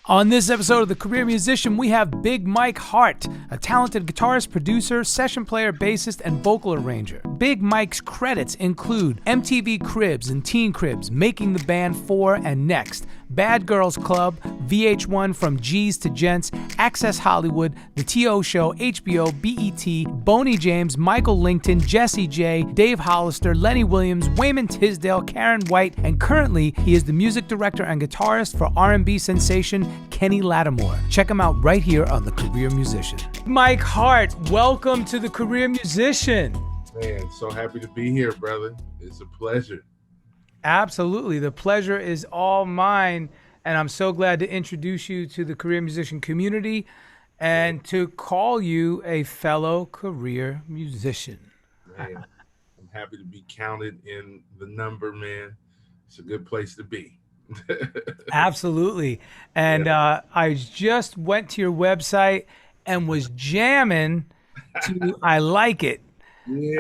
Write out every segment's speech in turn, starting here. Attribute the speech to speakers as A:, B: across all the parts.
A: On this episode of The Career Musician, we have Big Mike Hart, a talented guitarist, producer, session player, bassist, and vocal arranger. Big Mike's credits include MTV Cribs and Teen Cribs, Making the Band 4 and Next, Bad Girls Club, VH1 From G's to Gents, Access Hollywood, The T.O. Show, HBO, BET, Boney James, Michael Lington, Jesse J, Dave Hollister, Lenny Williams, Wayman Tisdale, Karyn White, and currently he is the music director and guitarist for R&B sensation Kenny Lattimore. Check him out right here on The Career Musician. Mike Hart, welcome to The Career Musician.
B: Man, so happy to be here, brother. It's a pleasure.
A: Absolutely. The pleasure is all mine, and I'm so glad to introduce you to the career musician community and to call you a fellow career musician.
B: Man, I'm happy to be counted in the number, man. It's a good place to be.
A: Absolutely. And I just went to your website and was jamming to I Like It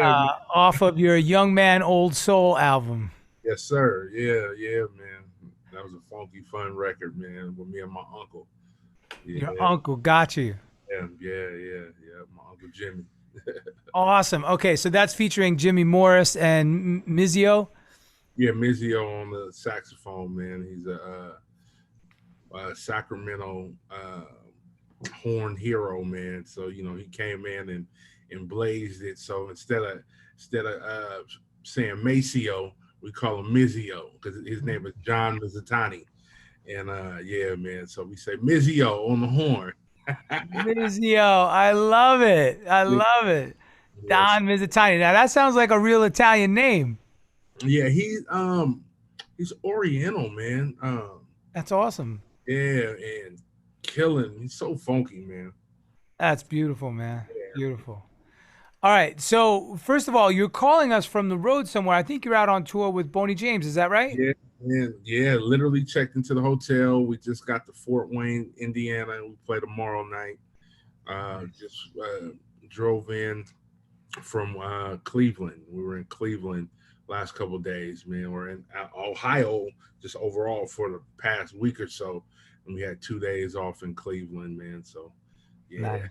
A: off of your Young Man Old Soul album.
B: Yes, sir. Yeah, man. That was a funky, fun record, man, with me and my uncle. Yeah.
A: Your uncle got you.
B: Yeah. My uncle Jimi.
A: Awesome. Okay, so that's featuring Jimmy Morris and Mizio.
B: Yeah, Mizio on the saxophone, man. He's a Sacramento horn hero, man. So he came in and blazed it. So instead of saying Maceo, we call him Mizio because his name is John Mizzatani. And yeah, man. So we say Mizio on the horn.
A: Mizio, I love it. Yes. Don Mizzatani. Now that sounds like a real Italian name.
B: Yeah, he's Oriental, man.
A: That's awesome.
B: Yeah, and killing. He's so funky, man.
A: That's beautiful, man. Yeah. Beautiful. All right. So first of all, you're calling us from the road somewhere. I think you're out on tour with Boney James. Is that right?
B: Yeah, man. Yeah. Literally checked into the hotel. We just got to Fort Wayne, Indiana, and we play tomorrow night. Just drove in from Cleveland. We were in Cleveland last couple of days, man. We're in Ohio just overall for the past week or so, and we had 2 days off in Cleveland, man. So yeah.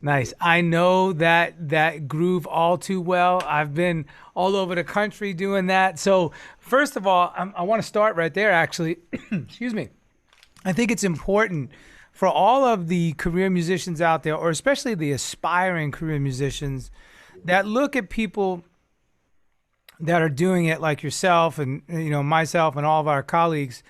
A: Nice. I know that groove all too well. I've been all over the country doing that. So first of all, I want to start right there, actually. Excuse me. I think it's important for all of the career musicians out there, or especially the aspiring career musicians, that look at people that are doing it like yourself and myself and all of our colleagues,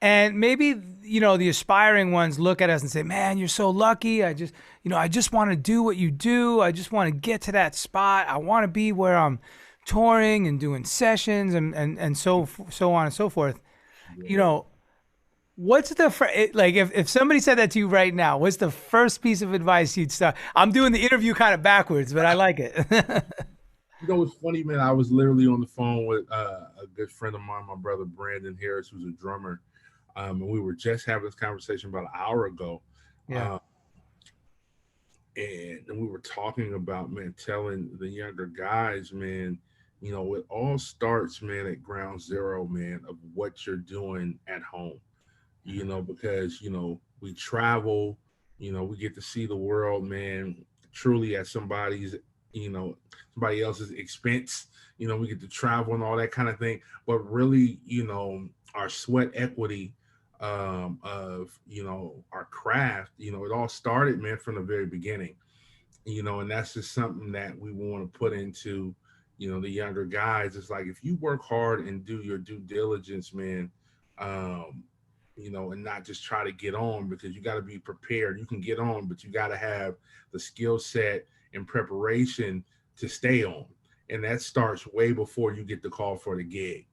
A: and maybe the aspiring ones look at us and say, man, you're so lucky. I just want to do what you do. I just want to get to that spot. I want to be where I'm touring and doing sessions and so on and so forth. What's the if somebody said that to you right now, what's the first piece of advice you'd start? I'm doing the interview kind of backwards, but I like it.
B: It's funny, man. I was literally on the phone with a good friend of mine, my brother Brandon Harris, who's a drummer. And we were just having this conversation about an hour ago.
A: Yeah.
B: And we were talking about, man, telling the younger guys, man, it all starts, man, at ground zero, man, of what you're doing at home, because, we travel, we get to see the world, man, truly at somebody else's expense. We get to travel and all that kind of thing. But really, our sweat equity of our craft, it all started, man, from the very beginning, and that's just something that we want to put into the younger guys. It's like, if you work hard and do your due diligence, man, and not just try to get on, because you got to be prepared. You can get on, but you got to have the skill set and preparation to stay on, and that starts way before you get the call for the gig.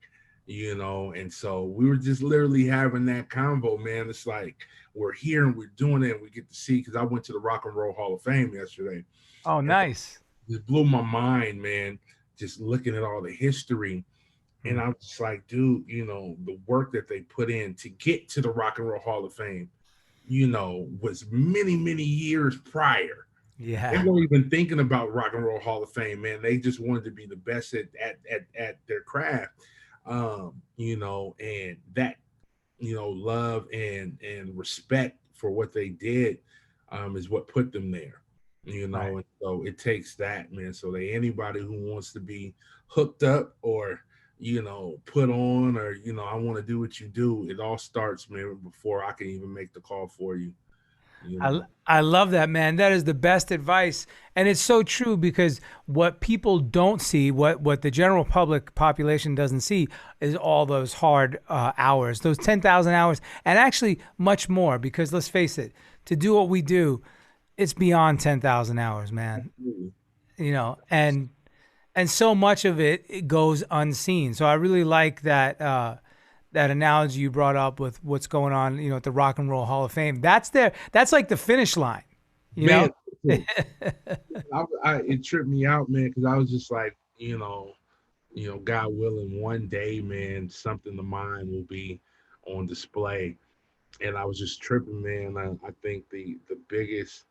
B: And so we were just literally having that convo, man. It's like, we're here and we're doing it, and we get to see, because I went to the Rock and Roll Hall of Fame yesterday.
A: Oh, nice.
B: It blew my mind, man, just looking at all the history. And I was just like, dude, the work that they put in to get to the Rock and Roll Hall of Fame, was many, many years prior.
A: Yeah.
B: They weren't even thinking about Rock and Roll Hall of Fame, man. They just wanted to be the best at their craft. And that love and respect for what they did, is what put them there.
A: Right.
B: And so it takes that, man. So that anybody who wants to be hooked up or put on, or I want to do what you do, it all starts, man, before I can even make the call for you. You
A: I,
B: know.
A: I love that, man. That is the best advice. And it's so true because what people don't see, what the general public population doesn't see, is all those hard hours, those 10,000 hours, and actually much more because let's face it, to do what we do, it's beyond 10,000 hours, man.
B: Absolutely.
A: And so much of it goes unseen. So I really like that analogy you brought up with what's going on, at the Rock and Roll Hall of Fame. That's there. That's like the finish line, you know?
B: Man, it tripped me out, man, because I was just like, God willing, one day, man, something of mine will be on display. And I was just tripping, man. I think the biggest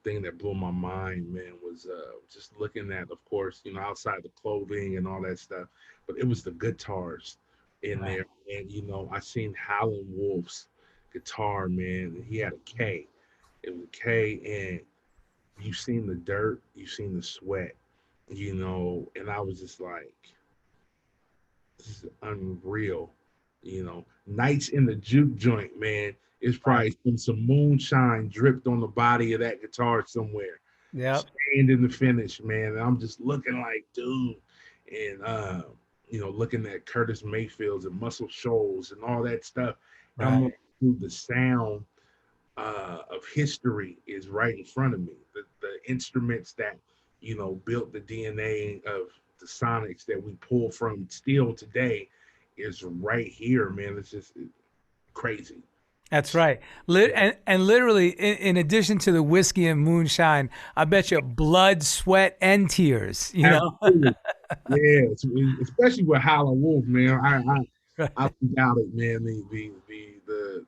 B: thing that blew my mind, man, was just looking at, of course, outside the clothing and all that stuff, but it was the guitars in
A: Right.
B: there. And, I seen Howlin' Wolf's guitar, man. And he had a K. It was a K, and you've seen the dirt, you've seen the sweat, and I was just like, this is unreal. Nights in the juke joint, man. It's
A: Right.
B: probably some moonshine dripped on the body of that guitar somewhere.
A: Yep.
B: Stand in the finish, man. And I'm just looking like, dude, and looking at Curtis Mayfield's and Muscle Shoals and all that stuff. And I'm
A: Right.
B: looking through the sound of history is right in front of me. The instruments that built the DNA of the sonics that we pull from still today is right here, man. It's just crazy.
A: That's right.
B: Yeah,
A: And literally, in addition to the whiskey and moonshine, I bet you blood, sweat, and tears,
B: absolutely. Yeah, especially with Howlin' Wolf, man. I
A: Right.
B: doubt it, man. The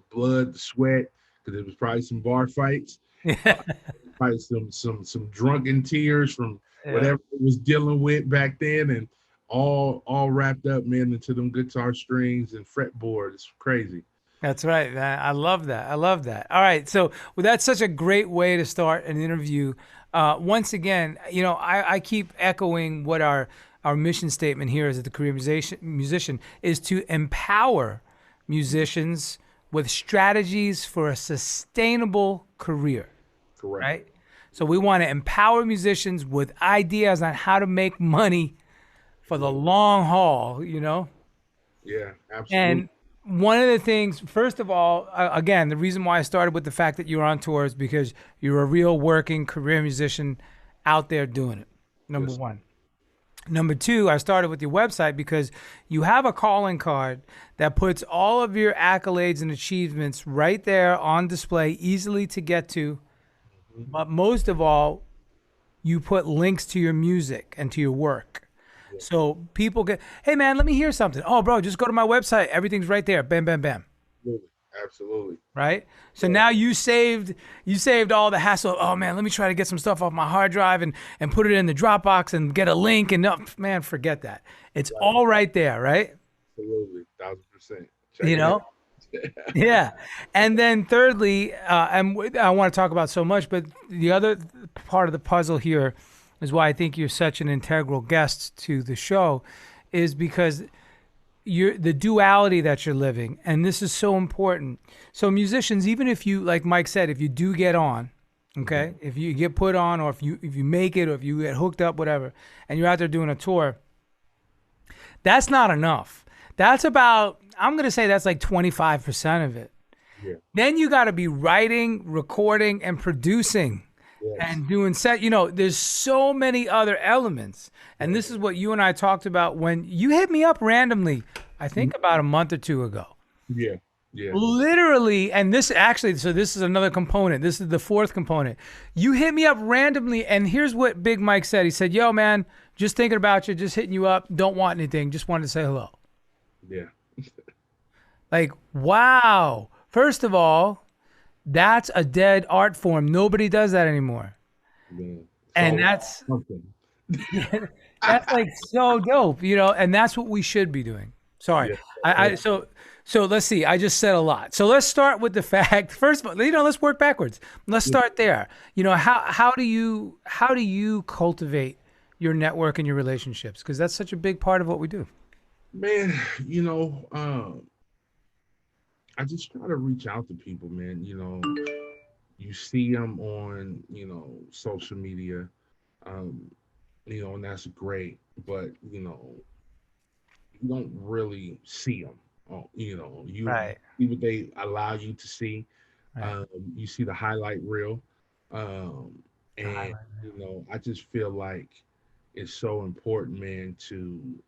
B: blood, the sweat, because it was probably some bar fights, uh,
A: Yeah.
B: probably some drunken tears from
A: Yeah.
B: whatever it was dealing with back then, and all wrapped up, man, into them guitar strings and fretboard. It's crazy.
A: That's right, man. I love that. I love that. All right. So, well, that's such a great way to start an interview. Once again, I keep echoing what our mission statement here is at the Career Musician is to empower musicians with strategies for a sustainable career,
B: Correct.
A: right? So we want to empower musicians with ideas on how to make money for the long haul.
B: Yeah, absolutely.
A: And one of the things, first of all, again, the reason why I started with the fact that you're on tour is because you're a real working career musician out there doing it. Number
B: Yes.
A: one. Number two, I started with your website because you have a calling card that puts all of your accolades and achievements right there on display, easily to get to.
B: Mhm.
A: But most of all, you put links to your music and to your work.
B: Yeah,
A: So people get, hey man, let me hear something. Oh, bro, just go to my website. Everything's right there. Bam, bam, bam.
B: absolutely. Absolutely.
A: Right. So
B: Yeah.
A: now you saved all the hassle. Oh man, let me try to get some stuff off my hard drive and put it in the Dropbox and get a link. And no, man, forget that. It's
B: Right.
A: all right there. Right.
B: Absolutely. 1,000%. Check
A: You
B: it out.
A: know. Yeah. And then thirdly, I want to talk about so much, but the other part of the puzzle here is why I think you're such an integral guest to the show, is because you're the duality that you're living, and this is so important. So musicians, even if you, like Mike said, if you do get on,
B: Mhm.
A: okay, if you get put on, or if you make it, or if you get hooked up, whatever, and you're out there doing a tour, that's not enough. That's about, I'm gonna say that's like 25% of it.
B: Yeah.
A: Then you got to be writing, recording, and producing
B: Yes.
A: and doing set. There's so many other elements. And this is what you and I talked about when you hit me up randomly, I think about a month or two ago.
B: Yeah. Yeah.
A: Literally, and this actually, so this is another component. This is the fourth component. You hit me up randomly, and here's what Big Mike said. He said, yo, man, just thinking about you, just hitting you up. Don't want anything. Just wanted to say hello.
B: Yeah.
A: Like, wow. First of all, that's a dead art form. Nobody does that anymore.
B: Man. It's
A: And
B: all
A: that's
B: something.
A: that's like so dope, and that's what we should be doing. Sorry.
B: Yeah.
A: I so So let's see. I just said a lot. So let's start with the fact. First of all, let's work backwards. Let's start there. How do you cultivate your network and your relationships? Because that's such a big part of what we do.
B: Man, I just try to reach out to people, man. You see them on, social media, um, and that's great, but you don't really see them. Oh, you
A: Right.
B: see what they allow you to see.
A: Right.
B: You see the highlight reel, um,
A: The
B: and
A: highlight.
B: I just feel like it's so important, man, to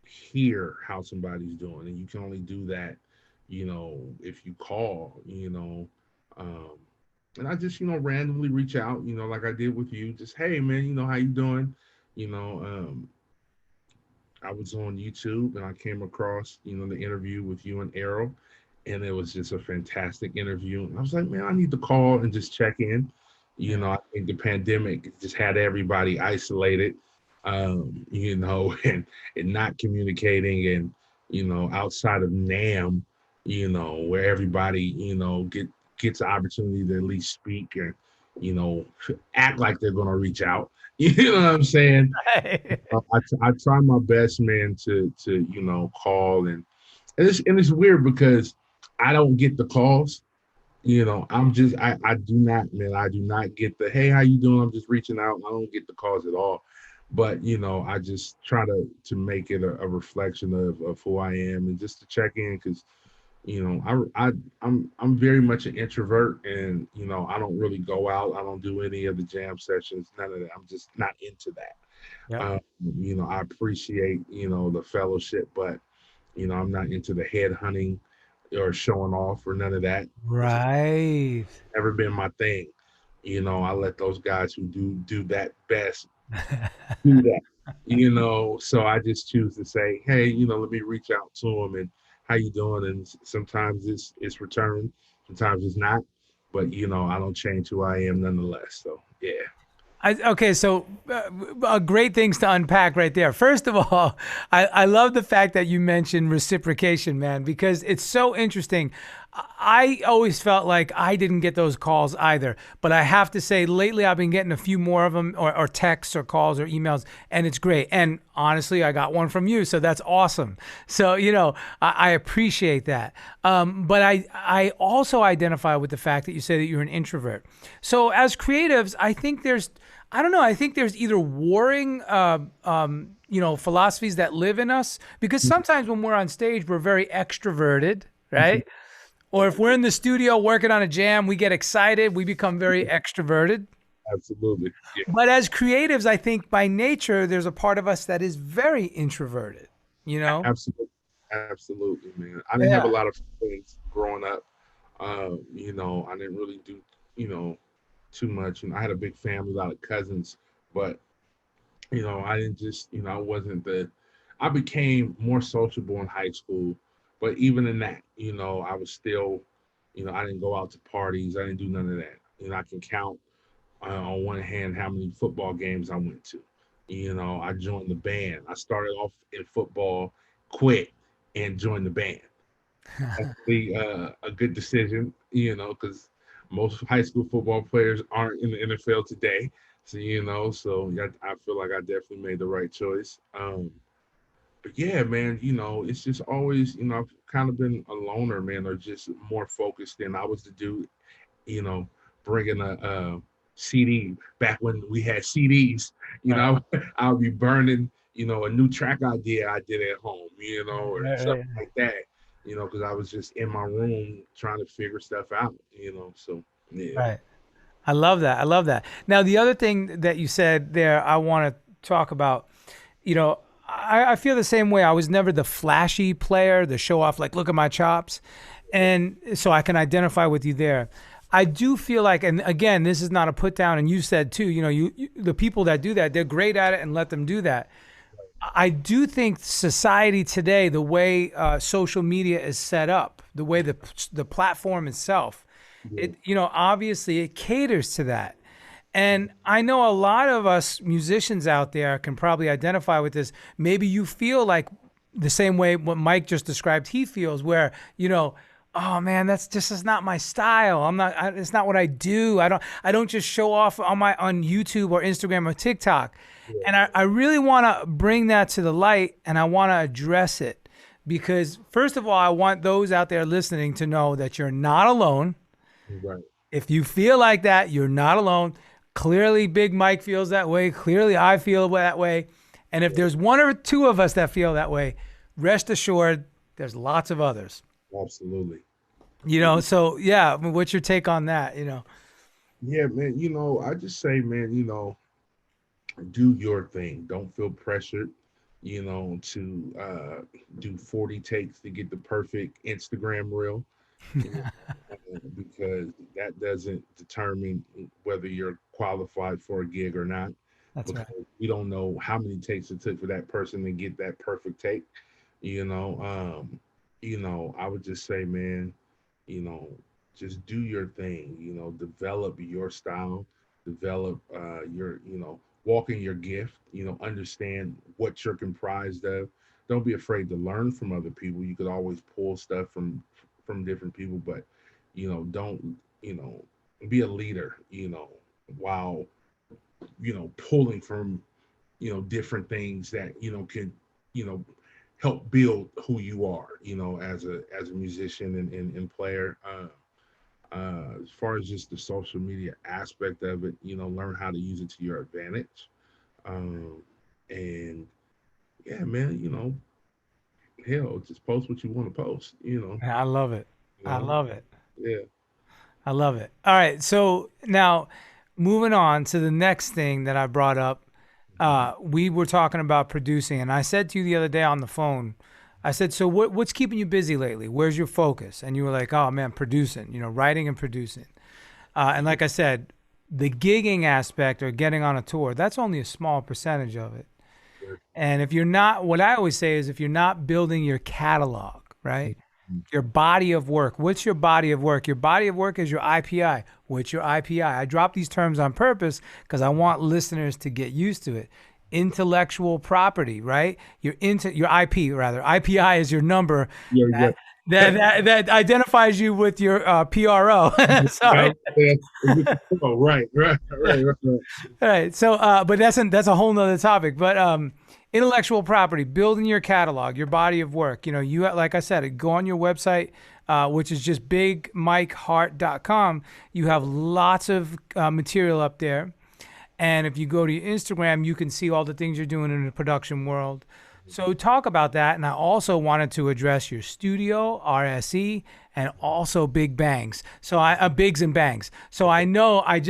B: hear how somebody's doing, and you can only do that, if you call, um, and I just randomly reach out, like I did with you, just hey, man, how you doing, you know. I was on YouTube and I came across, the interview with you and Errol, and it was just a fantastic interview. And I was like, man, I need to call and just check in.
A: Yeah.
B: I think the pandemic just had everybody isolated, and not communicating, and outside of NAM, where everybody, gets the opportunity to at least speak and, you know, act like they're gonna reach out. You know what I'm saying?
A: Right.
B: I try my best, man, to call, and it's weird because I don't get the calls. I do not, man, I do not get the hey, how you doing? I'm just reaching out. I don't get the calls at all. But I just try to make it a reflection of who I am, and just to check in, because I'm very much an introvert, and I don't really go out. I don't do any of the jam sessions, none of that. I'm just not into that.
A: Yep.
B: um, I appreciate the fellowship, but I'm not into the head hunting or showing off or none of that. It's just
A: Right.
B: never been my thing. I let those guys who do that best do that. So I just choose to say, hey, let me reach out to them, and how you doing? And sometimes it's returned, sometimes it's not, but I don't change who I am nonetheless. So yeah.
A: Okay, so great things to unpack right there. First of all, I love the fact that you mentioned reciprocation, man, because it's so interesting. I always felt like I didn't get those calls either, but I have to say lately I've been getting a few more of them, or texts or calls or emails, and it's great. And honestly, I got one from you, so that's awesome. So, I appreciate that. But I also identify with the fact that you say that you're an introvert. So as creatives, I don't know. I think there's either warring, philosophies that live in us, because sometimes when we're on stage, we're very extroverted, right? Or if we're in the studio working on a jam, we get excited. We become very extroverted.
B: Absolutely. Yeah.
A: But as creatives, I think by nature, there's a part of us that is very introverted, you know?
B: Absolutely. Absolutely, man. I didn't have a
A: Yeah.
B: lot of friends growing up. I didn't really do, you know, too much. And I had a big family, a lot of cousins, but I didn't just, I wasn't I became more sociable in high school, but even in that, I was still, I didn't go out to parties. I didn't do none of that. I can count on one hand how many football games I went to. I joined the band. I started off in football, quit, and joined the band. Actually, a good decision, because most high school football players aren't in the NFL today. So, so yeah, I feel like I definitely made the right choice. But yeah, man, it's just always, I've kind of been a loner, man, or just more focused than I was to do, you know, bringing a CD back when we had CDs,
A: Right.
B: I would be burning, a new track idea I did at home, or
A: Right,
B: something
A: right,
B: like that, because I was just in my room trying to figure stuff out, so yeah.
A: right. I love that. I love that. Now, the other thing that you said there, I want to talk about, I feel the same way. I was never the flashy player, the show off, like, look at my chops. And so I can identify with you there. I do feel like, and again, this is not a put down, and you said too, the people that do that, they're great at it, and let them do that. I do think society today, the way social media is set up, the way the platform itself,
B: Yeah.
A: it obviously it caters to that. And I know a lot of us musicians out there can probably identify with this. Maybe you feel like the same way what Mike just described he feels, where, you know, oh man, that's just is not my style. It's not what I do. I don't just show off on YouTube or Instagram or TikTok. And I really want to bring that to the light, and I want to address it, because first of all, I want those out there listening to know that you're not alone.
B: Right.
A: If you feel like that, you're not alone. Clearly, Big Mike feels that way. Clearly, I feel that way. And if there's one or two of us that feel that way, rest assured, there's lots of others.
B: Absolutely.
A: You know, so yeah, I mean, what's your take on that? You know?
B: Yeah, man. You know, I just say, man, you know, do your thing. Don't feel pressured, you know, to do 40 takes to get the perfect Instagram reel, you know, because that doesn't determine whether you're qualified for a gig or not.
A: That's
B: Because
A: right.
B: we don't know how many takes it took for that person to get that perfect take. You know, I would just say, man, you know, just do your thing, you know, develop your style, develop your, you know, walk in your gift, you know, understand what you're comprised of. Don't be afraid to learn from other people. You could always pull stuff from different people, but you know, don't, you know, be a leader, you know, while, you know, pulling from, you know, different things that, you know, can, you know, help build who you are, you know, as a musician and player. As far as just the social media aspect of it, you know, learn how to use it to your advantage. Um, and yeah, man, you know, hell, just post what you want to post,
A: I love it.
B: you
A: I
B: know,
A: love it.
B: yeah.
A: I love it. All right. So now moving on to the next thing that I brought up, we were talking about producing, and I said to you the other day on the phone, I said, so what's keeping you busy lately? Where's your focus? And you were like, oh man, producing, you know, writing and producing. And like I said, the gigging aspect or getting on a tour, that's only a small percentage of it. And if you're not, what I always say is if you're not building your catalog, right? Your body of work. What's your body of work? Your body of work is your IPI. What's your IPI? I drop these terms on purpose because I want listeners to get used to it. Intellectual property, right? Your IP rather. IPI is your number
B: Yeah, yeah.
A: that identifies you with your PRO. Sorry.
B: Yeah, yeah. Oh, right.
A: All right. So, but that's a whole nother topic. But intellectual property, building your catalog, your body of work. You know, you like I said, go on your website, which is just bigmikehart.com. You have lots of material up there. And if you go to your Instagram, you can see all the things you're doing in the production world. So talk about that. And I also wanted to address your studio, RSE, and also Big Bangs. So Bigs and Bangs. So I know I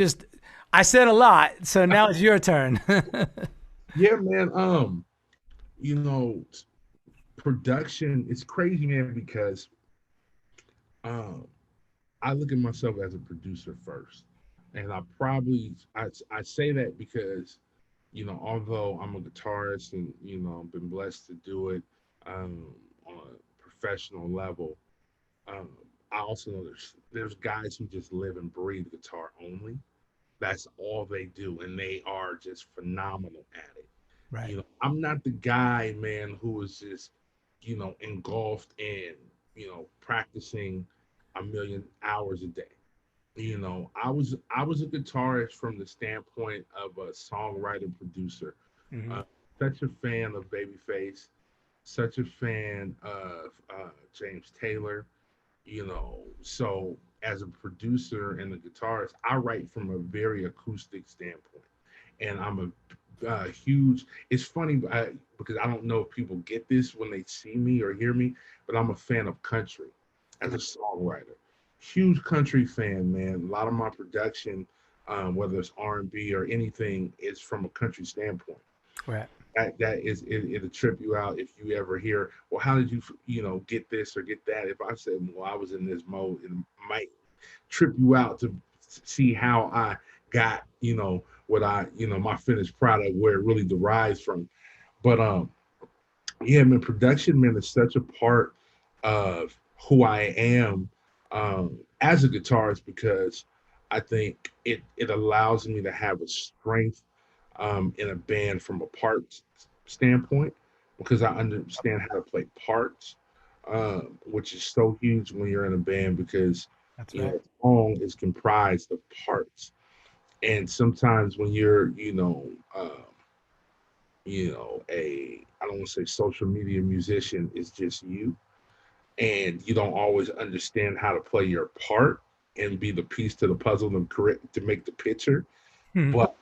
A: said a lot. So now it's your turn.
B: Yeah, man. You know, production, it's crazy, man, because um I look at myself as a producer first. And I say that because, you know, although I'm a guitarist and, you know, I've been blessed to do it on a professional level, um, I also know there's guys who just live and breathe guitar only. That's all they do, and they are just phenomenal at it.
A: Right.
B: You know, I'm not the guy, man, who is just, you know, engulfed in, you know, practicing a million hours a day. You know, I was a guitarist from the standpoint of a songwriter producer.
A: Hmm.
B: Uh, Such a fan of Babyface, such a fan of James Taylor. You know, so as a producer and a guitarist, I write from a very acoustic standpoint, and I'm a huge. It's funny because I don't know if people get this when they see me or hear me, but I'm a fan of country as a songwriter. Huge country fan, man. A lot of my production, whether it's R&B or anything, is from a country standpoint.
A: Right.
B: That is it'll trip you out if you ever hear, well, how did you know, get this or get that? If I said, well, I was in this mode, it might trip you out to see how I got, you know, what I, you know, my finished product, where it really derives from. But yeah, man, production, man, is such a part of who I am as a guitarist, because I think it allows me to have a strength in a band from a parts standpoint, because I understand how to play parts, which is so huge when you're in a band because
A: That's
B: you know
A: right.
B: a song is comprised of parts, and sometimes when you're a I don't want to say social media musician, it's just you, and you don't always understand how to play your part and be the piece to the puzzle to correct to make the picture.
A: Hmm.
B: But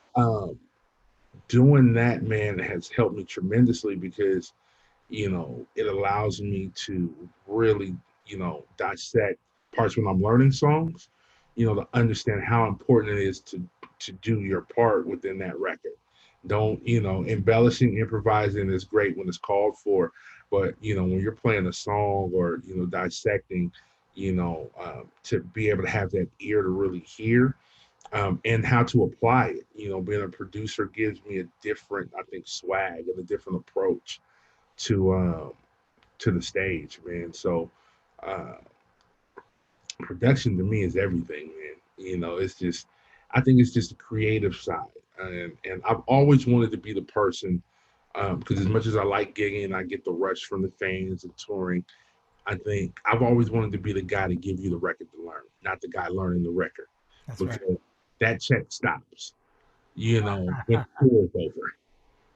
B: doing that, man, has helped me tremendously because it allows me to really, dissect parts when I'm learning songs, to understand how important it is to do your part within that record. Don't, embellishing, improvising is great when it's called for, but when you're playing a song or dissecting, to be able to have that ear to really hear, and how to apply it. Being a producer gives me a different, I think, swag and a different approach to the stage, man. So uh, production to me is everything, man. It's just I think it's just the creative side, and I've always wanted to be the person because as much as I like gigging, I get the rush from the fans and touring. I think I've always wanted to be the guy to give you the record to learn, not the guy learning the record,
A: That's right.
B: because that check stops, when the tour is over.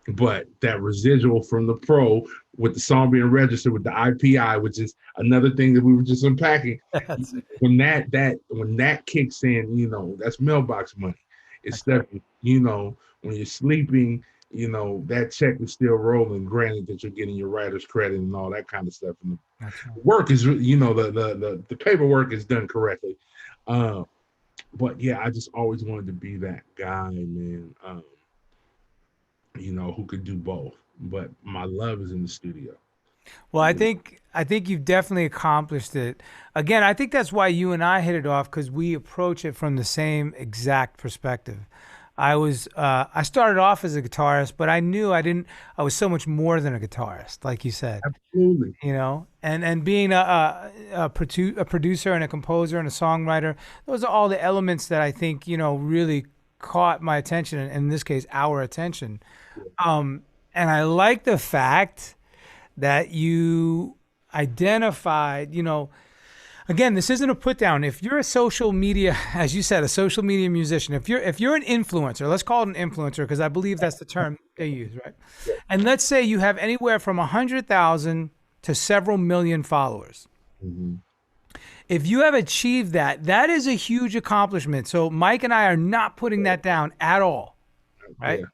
B: But that residual from the pro with the song being registered with the IPI, which is another thing that we were just unpacking,
A: That's
B: when that kicks in, that's mailbox money. It's
A: that's right.
B: stuff when you're sleeping, that check is still rolling. Granted that you're getting your writer's credit and all that kind of stuff, and the
A: That's right.
B: work is the paperwork is done correctly. Um, but yeah, I just always wanted to be that guy, man. Who could do both. But my love is in the studio.
A: Well, I think you've definitely accomplished it. Again, I think that's why you and I hit it off because we approach it from the same exact perspective. I started off as a guitarist, but I knew I was so much more than a guitarist, like you said,
B: Absolutely.
A: and being a producer and a composer and a songwriter, those are all the elements that I think, really caught my attention, and in this case, our attention.
B: Yeah.
A: And I like the fact that you identified, again, this isn't a put down. If you're a social media, as you said, a social media musician, if you're an influencer, let's call it an influencer because I believe that's the term they use, right?
B: Yeah.
A: And let's say you have anywhere from 100,000 to several million followers.
B: Mm-hmm.
A: If you have achieved that, that is a huge accomplishment. So Mike and I are not putting that down at all, right?
B: Yeah.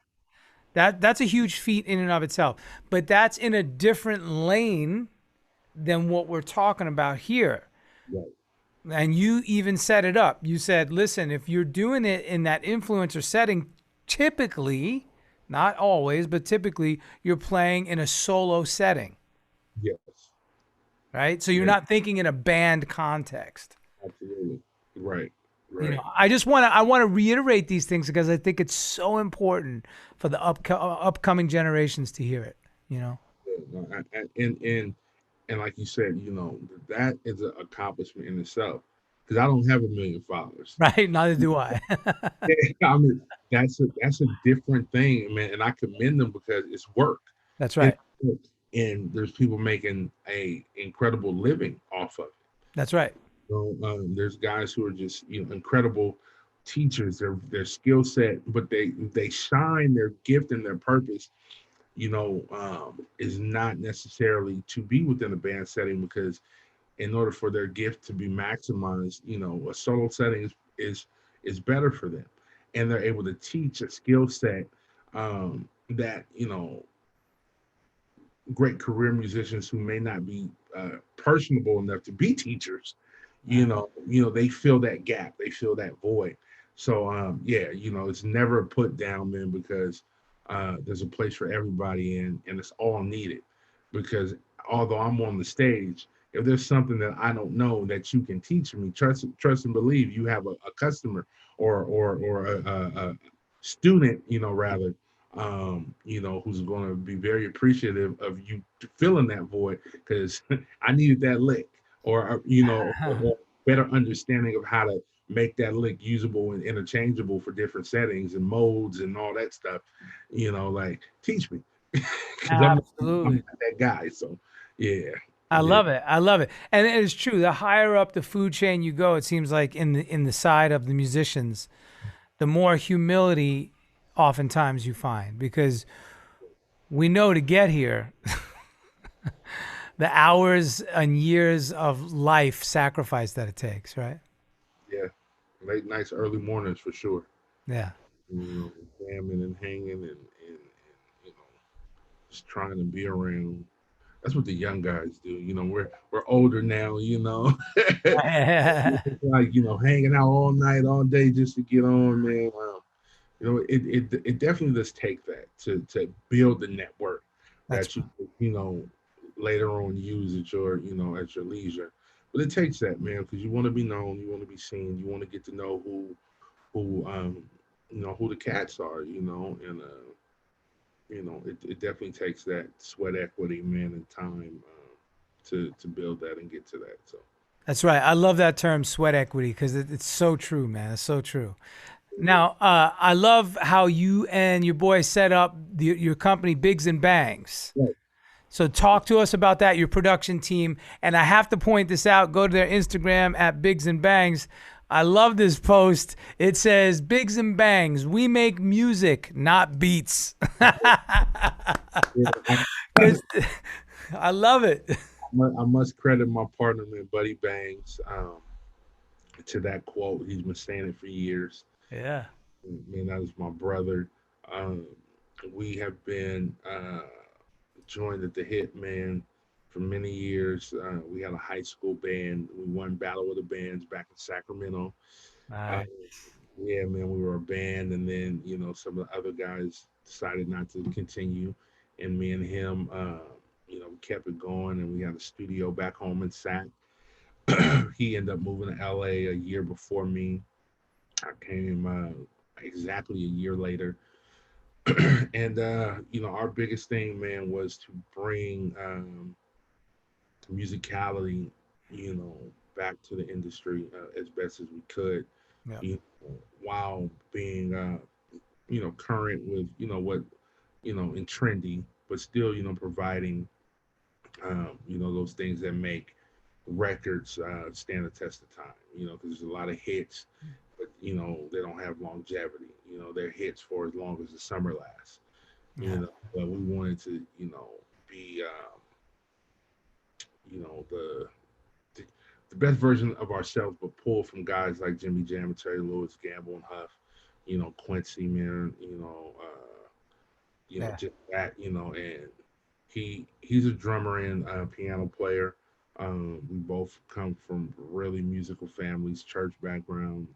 A: That's a huge feat in and of itself. But that's in a different lane than what we're talking about here.
B: Right.
A: And you even set it up. You said, listen, if you're doing it in that influencer setting, typically, not always, but typically, you're playing in a solo setting,
B: Yes.
A: right? So you're
B: Yeah.
A: not thinking in a band context.
B: Absolutely. Right. Right.
A: I want to reiterate these things because I think it's so important for the upcoming generations to hear it. You know,
B: Yeah. No, and like you said, that is an accomplishment in itself. Because I don't have a million followers.
A: right? Neither do I.
B: I mean, that's a different thing, man. And I commend them because it's work.
A: That's
B: It's
A: right.
B: work. And there's people making a incredible living off of it.
A: That's right.
B: There's guys who are just incredible teachers. Their skill set, but they shine their gift and their purpose. Is not necessarily to be within a band setting because in order for their gift to be maximized, a solo setting is better for them, and they're able to teach a skill set that great career musicians who may not be personable enough to be teachers, they fill that gap, they fill that void. So yeah, it's never a put down, man, because there's a place for everybody and it's all needed. Because although I'm on the stage, if there's something that I don't know that you can teach me, trust and believe you have a customer or a student, rather, who's going to be very appreciative of you filling that void because I needed that lick, or better understanding of how to make that lick usable and interchangeable for different settings and modes and all that stuff. Like teach me. because I'm
A: Absolutely.
B: not that guy. So yeah,
A: I
B: yeah,
A: love it. I love it. And it is true. The higher up the food chain you go, it seems like in the side of the musicians, the more humility oftentimes you find because we know to get here, the hours and years of life sacrifice that it takes, right?
B: yeah. Late nights, early mornings for sure.
A: Yeah.
B: Jamming and hanging and you know, just trying to be around. That's what the young guys do. We're older now. It's like hanging out all night, all day just to get on, man. It definitely does take that to build the network
A: That's
B: that later on use at your leisure. But it takes that, man, because you want to be known, you want to be seen, you want to get to know who the cats are, and it definitely takes that sweat equity, man, and time to build that and get to that. So
A: That's right. I love that term sweat equity because it's so true, man. It's so true. Now, I love how you and your boy set up your company, Bigs and Bangs.
B: right.
A: So talk to us about that, your production team. And I have to point this out. Go to their Instagram at Bigs and Bangs. I love this post. It says, Bigs and Bangs, we make music, not beats.
B: Yeah,
A: 'Cause I love it.
B: I must credit my partner, man, Buddy Bangs, to that quote. He's been saying it for years.
A: Yeah.
B: Man, that is my brother. Um, we have been joined at the Hit, man, for many years. We had a high school band. We won Battle of the Bands back in Sacramento. Uh,
A: Nice.
B: yeah, man, we were a band, and then some of the other guys decided not to continue, and me and him, we kept it going, and we had a studio back home in Sac. He ended up moving to LA a year before me. I came exactly a year later. And our biggest thing, man, was to bring musicality, you know, back to the industry as best as we could,
A: Yeah.
B: while being current with what and trendy, but still providing those things that make records stand the test of time. Because there's a lot of hits, but they don't have longevity. They're hits for as long as the summer lasts.
A: Yeah.
B: But we wanted to be the, the the best version of ourselves, but pull from guys like Jimmy Jam and Terry Lewis, Gamble and Huff, Quincy, man,
A: Yeah.
B: just that, and he's a drummer and a piano player. We both come from really musical families, church background,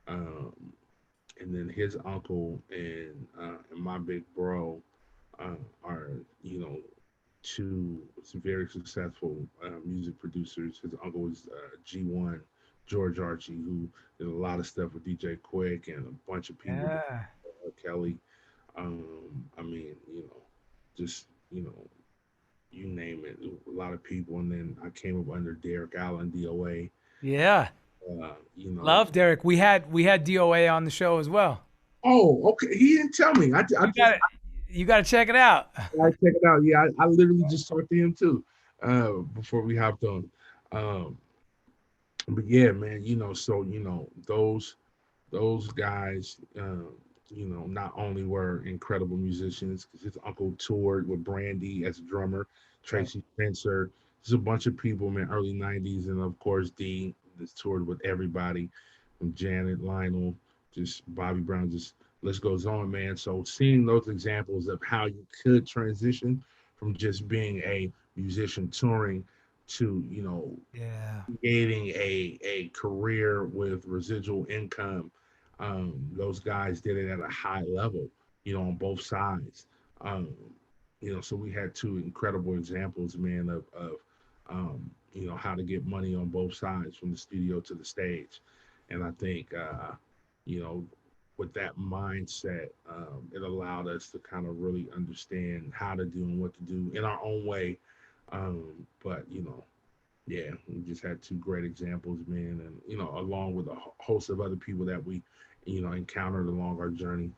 B: um, and then his uncle and my big bro are two very successful music producers. His uncle was G1 George Archie, who did a lot of stuff with DJ Quik and a bunch of people,
A: Yeah.
B: Kelly. I mean, just you name it, a lot of people. And then I came up under Derek Allen, DOA.
A: Yeah.
B: Uh, you know,
A: Love Derek. We had DOA on the show as well.
B: oh, okay. He didn't tell me. I
A: You
B: just
A: got it. You got to check it out.
B: I check it out. Yeah, I literally just talked to him too before we hopped on. Um, but yeah, man, so those guys, not only were incredible musicians, because his uncle toured with Brandy as a drummer,
A: Right.
B: Tracy Spencer, there's a bunch of people, man, early '90s, and of course D that's toured with everybody, from Janet, Lionel, just Bobby Brown, just list goes on, man. So seeing those examples of how you could transition from just being a musician touring to
A: Yeah.
B: creating a career with residual income. Those guys did it at a high level, on both sides. Um, so we had two incredible examples, man, of how to get money on both sides from the studio to the stage. And I think, you know, with that mindset, it allowed us to kind of really understand how to do and what to do in our own way. But yeah, we just had two great examples, man, and along with a host of other people that we encountered along our journey.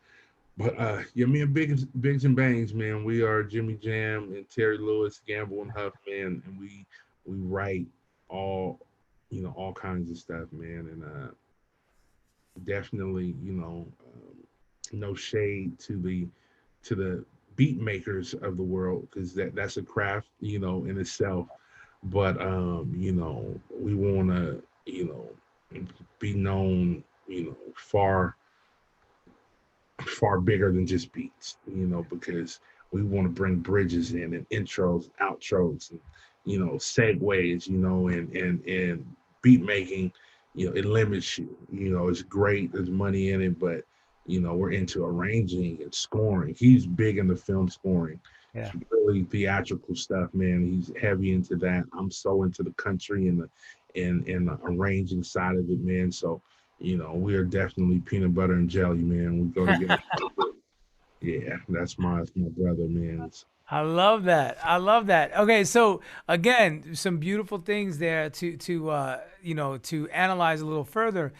B: But yeah, me and Biggs and Bangs, man, we are Jimmy Jam and Terry Lewis, Gamble and Huff, man, and we write all all kinds of stuff, man, and definitely no shade to the beat makers of the world because that's a craft in itself, but we want to be known far bigger than just beats, because we want to bring bridges in and intros, outros, and segues, and beat making. It limits you. It's great. There's money in it, but we're into arranging and scoring. He's big into film scoring.
A: Yeah.
B: Really theatrical stuff, man. He's heavy into that. I'm so into the country and the arranging side of it, man. So we are definitely peanut butter and jelly, man. We go together. Yeah, that's my brother, man.
A: I love that. I love that. Okay, so again, some beautiful things there to analyze a little further.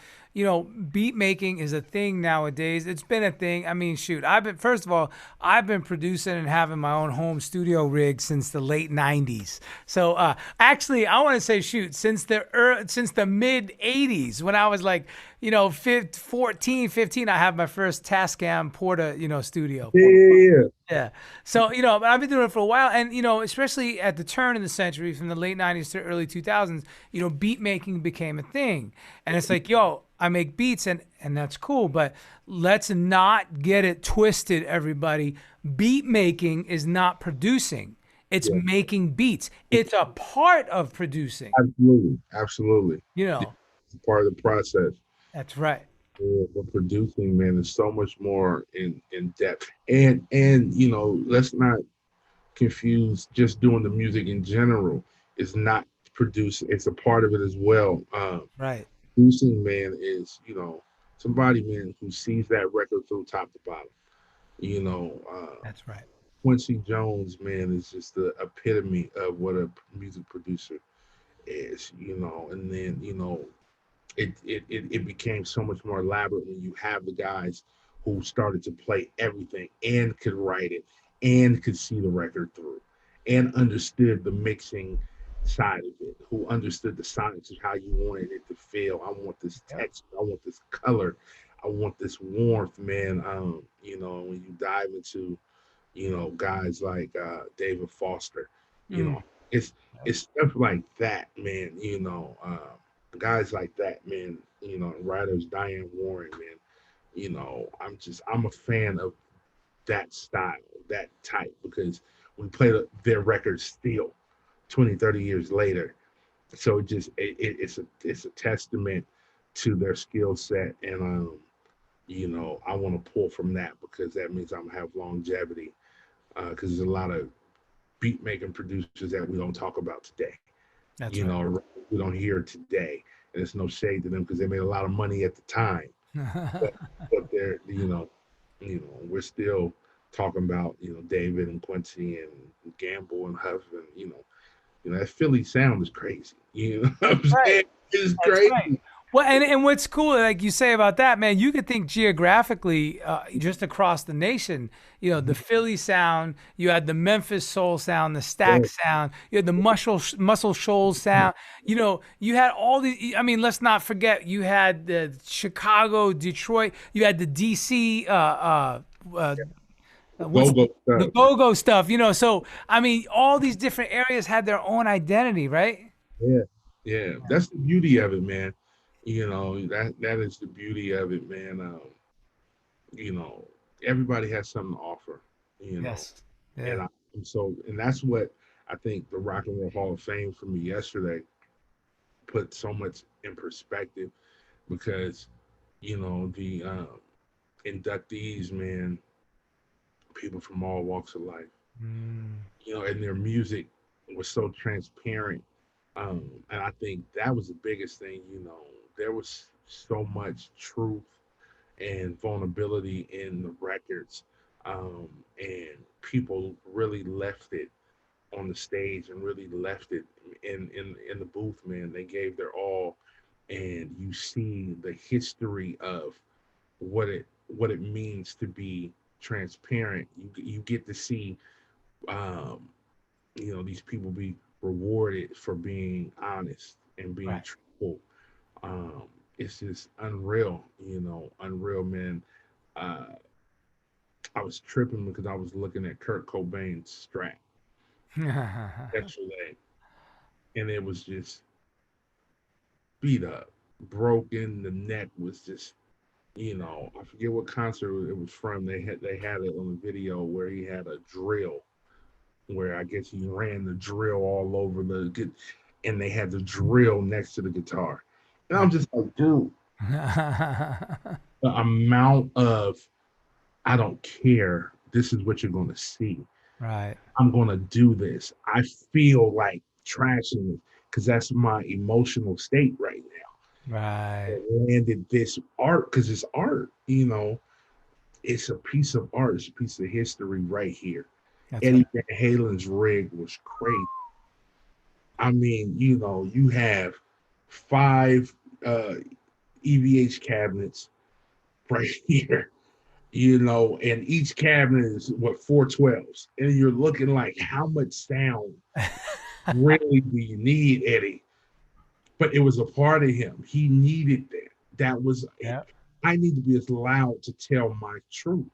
A: Beat making is a thing nowadays. It's been a thing. I mean, shoot, first of all, I've been producing and having my own home studio rig since the late '90s. So actually, I want to say, shoot, since the mid '80s when I was like, 14, 15, I have my first Tascam Porta, studio.
B: Yeah,
A: Yeah. So, I've been doing it for a while. And, especially at the turn of the century from the late 90s to early 2000s, beat making became a thing. And it's like, yo, I make beats and that's cool. But let's not get it twisted, everybody. Beat making is not producing, it's
B: yeah,
A: making beats. It's a part of producing,
B: absolutely, absolutely.
A: you
B: Yeah,
A: know.
B: it's part of the process.
A: That's right.
B: But producing, man, is so much more in depth. And let's not confuse just doing the music in general is not producing. It's a part of it as well.
A: Right.
B: Producing, man, is somebody, man, who sees that record from top to bottom. You know,
A: That's right.
B: Quincy Jones, man, is just the epitome of what a music producer is. And then it became so much more elaborate when you have the guys who started to play everything and could write it and could see the record through and understood the mixing side of it, who understood the sonics of how you wanted it to feel. I want this
A: Yep.
B: texture, I want this color, I want this warmth, man. When you dive into, guys like David Foster, you
A: Mm.
B: know, it's
A: Yep.
B: it's stuff like that, man. Guys like that, man. Writers Diane Warren, man. I'm a fan of that style, that type, because we play their records still 20, 30 years later. So it's a testament to their skill set, and I want to pull from that because that means I'm gonna have longevity. Because there's a lot of beat making producers that we don't talk about today.
A: That's right.
B: We don't hear today, and it's no shade to them because they made a lot of money at the time, but they're we're still talking about David and Quincy and Gamble and Huff, and that Philly sound is crazy. You know what I'm
A: Right.
B: saying? It's
A: That's right.
B: crazy.
A: Well, and what's cool, like you say about that, man, you could think geographically, just across the nation. The Philly sound, you had the Memphis soul sound, the Stack sound, you had the Muscle Shoals sound. You had all the. I mean, let's not forget, you had the Chicago, Detroit, you had the DC.
B: Go
A: What's
B: go
A: the
B: stuff.
A: go-go stuff? So I mean, all these different areas had their own identity, right?
B: Yeah, yeah. That's the beauty of it, man. That is the beauty of it, man. You know, everybody has something to offer. You know,
A: Yes. Yeah.
B: and that's what I think the Rock and Roll Hall of Fame for me yesterday put so much in perspective because the inductees, man, people from all walks of life,
A: Mm.
B: and their music was so transparent. And I think that was the biggest thing. There was so much truth and vulnerability in the records, and people really left it on the stage and really left it in the booth. Man, they gave their all, and you see the history of what it means to be. transparent. You get to see, um, these people be rewarded for being honest and being
A: Right.
B: truthful. Um, it's just unreal, unreal, man. Uh, I was tripping because I was looking at Kurt Cobain's strap yesterday, and it was just beat up, broken. The neck was just, I forget what concert it was from. They had it on the video where he had a drill, where I guess he ran the drill all over and they had the drill next to the guitar, and I'm just like, dude, the amount of I don't care. This is what you're going to see.
A: Right.
B: I'm going to do this. I feel like trashing it because that's my emotional state right now.
A: Right.
B: I landed this art because it's art, it's a piece of art. It's a piece of history right here.
A: That's right.
B: Eddie Van Halen's rig was crazy. I mean, you have five EVH cabinets right here, and each cabinet is what 412s. And you're looking like, how much sound really do you need, Eddie? But it was a part of him. He needed that. That was,
A: Yeah.
B: I need to be as loud to tell my truth.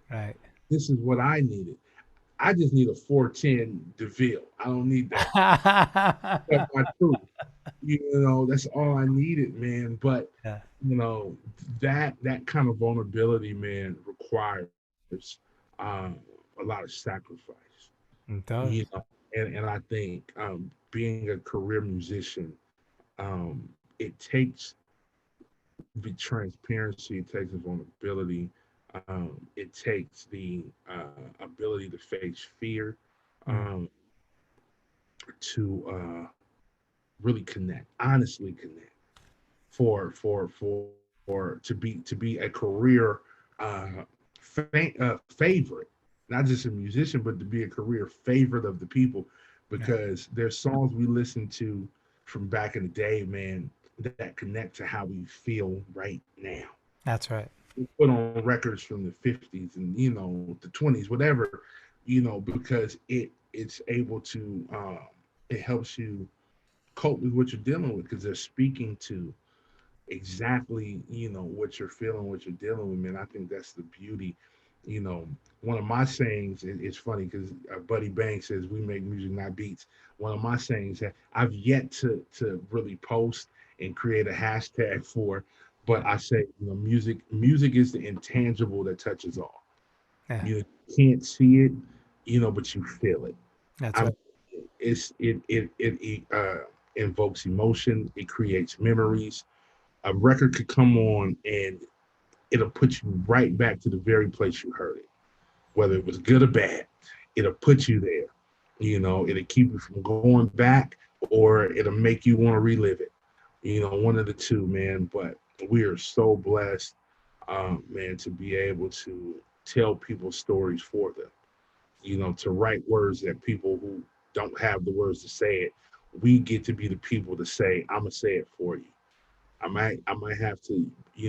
A: Right.
B: This is what I needed. I just need a 410 DeVille. I don't need that. That's my truth. That's all I needed, man. But
A: Yeah.
B: you know, that kind of vulnerability, man, requires a lot of sacrifice.
A: It
B: You
A: does.
B: know, and I think being a career musician, it takes the transparency, it takes the vulnerability, it takes the ability to face fear,
A: Mm.
B: um, to really connect, honestly connect, to be a career favorite, not just a musician, but to be a career favorite of the people,
A: Yeah.
B: because there's songs we listen to from back in the day, man, that connect to how we feel right now.
A: That's right.
B: We put on records from the 50s and the 20s, whatever, because it's able to it helps you cope with what you're dealing with because they're speaking to exactly what you're feeling, what you're dealing with, man. I think that's the beauty. you know One of my sayings, it's funny because Buddy Bang says we make music, not beats. One of my sayings that I've yet to really post and create a hashtag for, but
A: Yeah.
B: I say, music is the intangible that touches all.
A: Yeah.
B: You can't see it, but you feel it.
A: That's
B: I'm
A: right.
B: it invokes emotion, it creates memories. A record could come on and it'll put you right back to the very place you heard it, whether it was good or bad. It'll put you there. It'll keep you from going back, or it'll make you want to relive it. One of the two, man. But we are so blessed, man, to be able to tell people stories for them. To write words that people who don't have the words to say it, we get to be the people to say, "I'm gonna say it for you." I might have to, be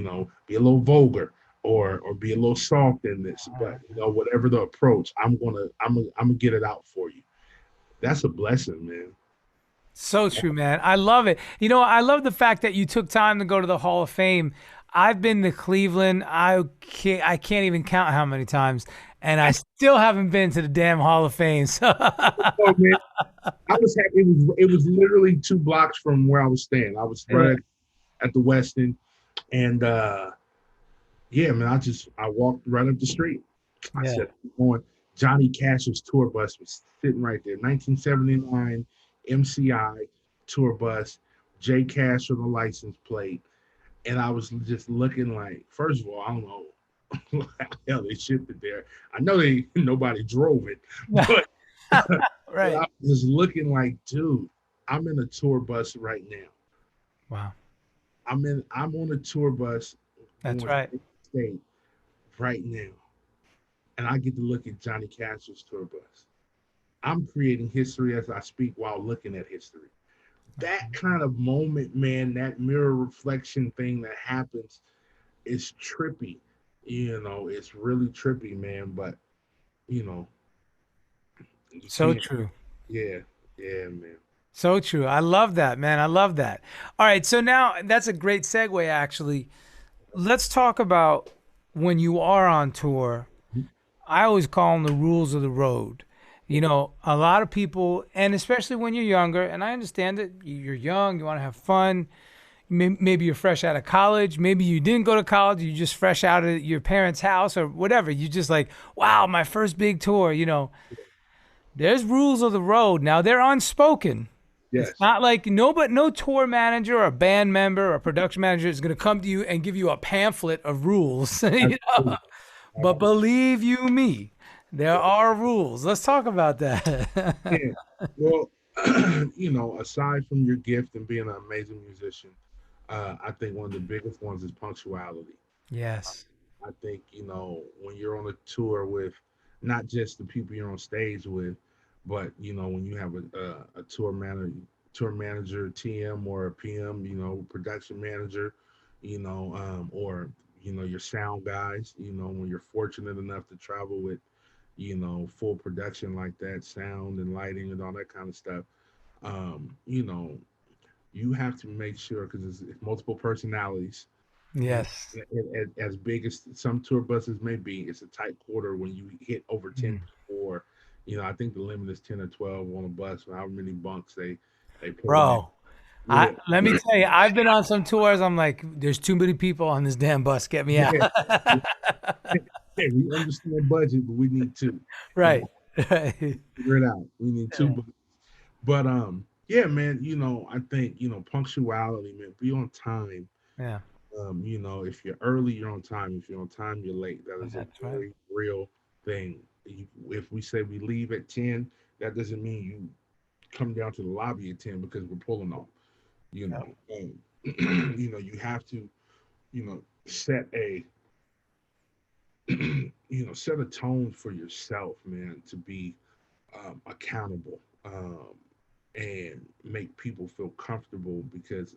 B: a little vulgar or be a little soft in this, but whatever the approach, I'm gonna get it out for you. That's a blessing, man.
A: So true, man. I love it. I love the fact that you took time to go to the Hall of Fame. I've been to Cleveland. I can't even count how many times, and I still haven't been to the damn Hall of Fame. So
B: Oh man, I was happy. It was literally 2 blocks from where I was staying. I was
A: yeah,
B: right at the Westin, and yeah, man, I walked right up the street. I
A: yeah,
B: said, I'm going. Johnny Cash's tour bus was sitting right there. 1979 MCI tour bus, J Cash on the license plate. And I was just looking like, first of all, I don't know how the hell they shipped it there. I know nobody drove it, but, but
A: right.
B: I was just looking like, dude, I'm in a tour bus right now.
A: Wow,
B: I'm on a tour bus
A: that's
B: going
A: right.
B: state right now. And I get to look at Johnny Cash's tour bus. I'm creating history as I speak while looking at history. That kind of moment, man, that mirror reflection thing that happens is trippy. It's really trippy, man. But you know, you
A: So
B: can't.
A: true.
B: Yeah, yeah, man.
A: So true. I love that, man. I love that. All right. So now that's a great segue, actually. Let's talk about when you are on tour. I always call them the rules of the road. You know, a lot of people, and especially when you're younger, and I understand it, you're young, you want to have fun. Maybe you're fresh out of college. Maybe you didn't go to college. You're just fresh out of your parents' house or whatever. You just like, wow, my first big tour. You know, there's rules of the road. Now they're unspoken. It's
B: Yes,
A: not like no tour manager or band member or production manager is going to come to you and give you a pamphlet of rules. You know?
B: absolutely,
A: But
B: absolutely.
A: believe you me, there are rules. Let's talk about that.
B: Yeah. Well, aside from your gift and being an amazing musician, I think one of the biggest ones is punctuality.
A: Yes.
B: I think, when you're on a tour with not just the people you're on stage with, but when you have a tour manager, TM or a PM, production manager, or your sound guys, when you're fortunate enough to travel with, full production like that, sound and lighting and all that kind of stuff. Um, you know, you have to make sure because it's multiple personalities and
A: Yes.
B: as big as some tour buses may be, it's a tight quarter when you hit over 10
A: Mm.
B: people. Or, I think the limit is 10 or 12 on a bus, or however many bunks they put in there.
A: Bro, I
B: Yeah,
A: let me tell you, I've been on some tours. I'm like, there's too many people on this damn bus. Get me out.
B: yeah, yeah. We understand budget, but we need two. Come
A: Right.
B: on,
A: Right.
B: figure it out. We need two. But yeah, man. I think punctuality, man. Be on time.
A: Yeah.
B: If you're early, you're on time. If you're on time, you're late. That is a
A: That's right.
B: very real thing. If we say we leave at 10, that doesn't mean you come down to the lobby at 10 because we're pulling off. You
A: Yep.
B: know, you have to, set a, set a tone for yourself, man, to be accountable and make people feel comfortable because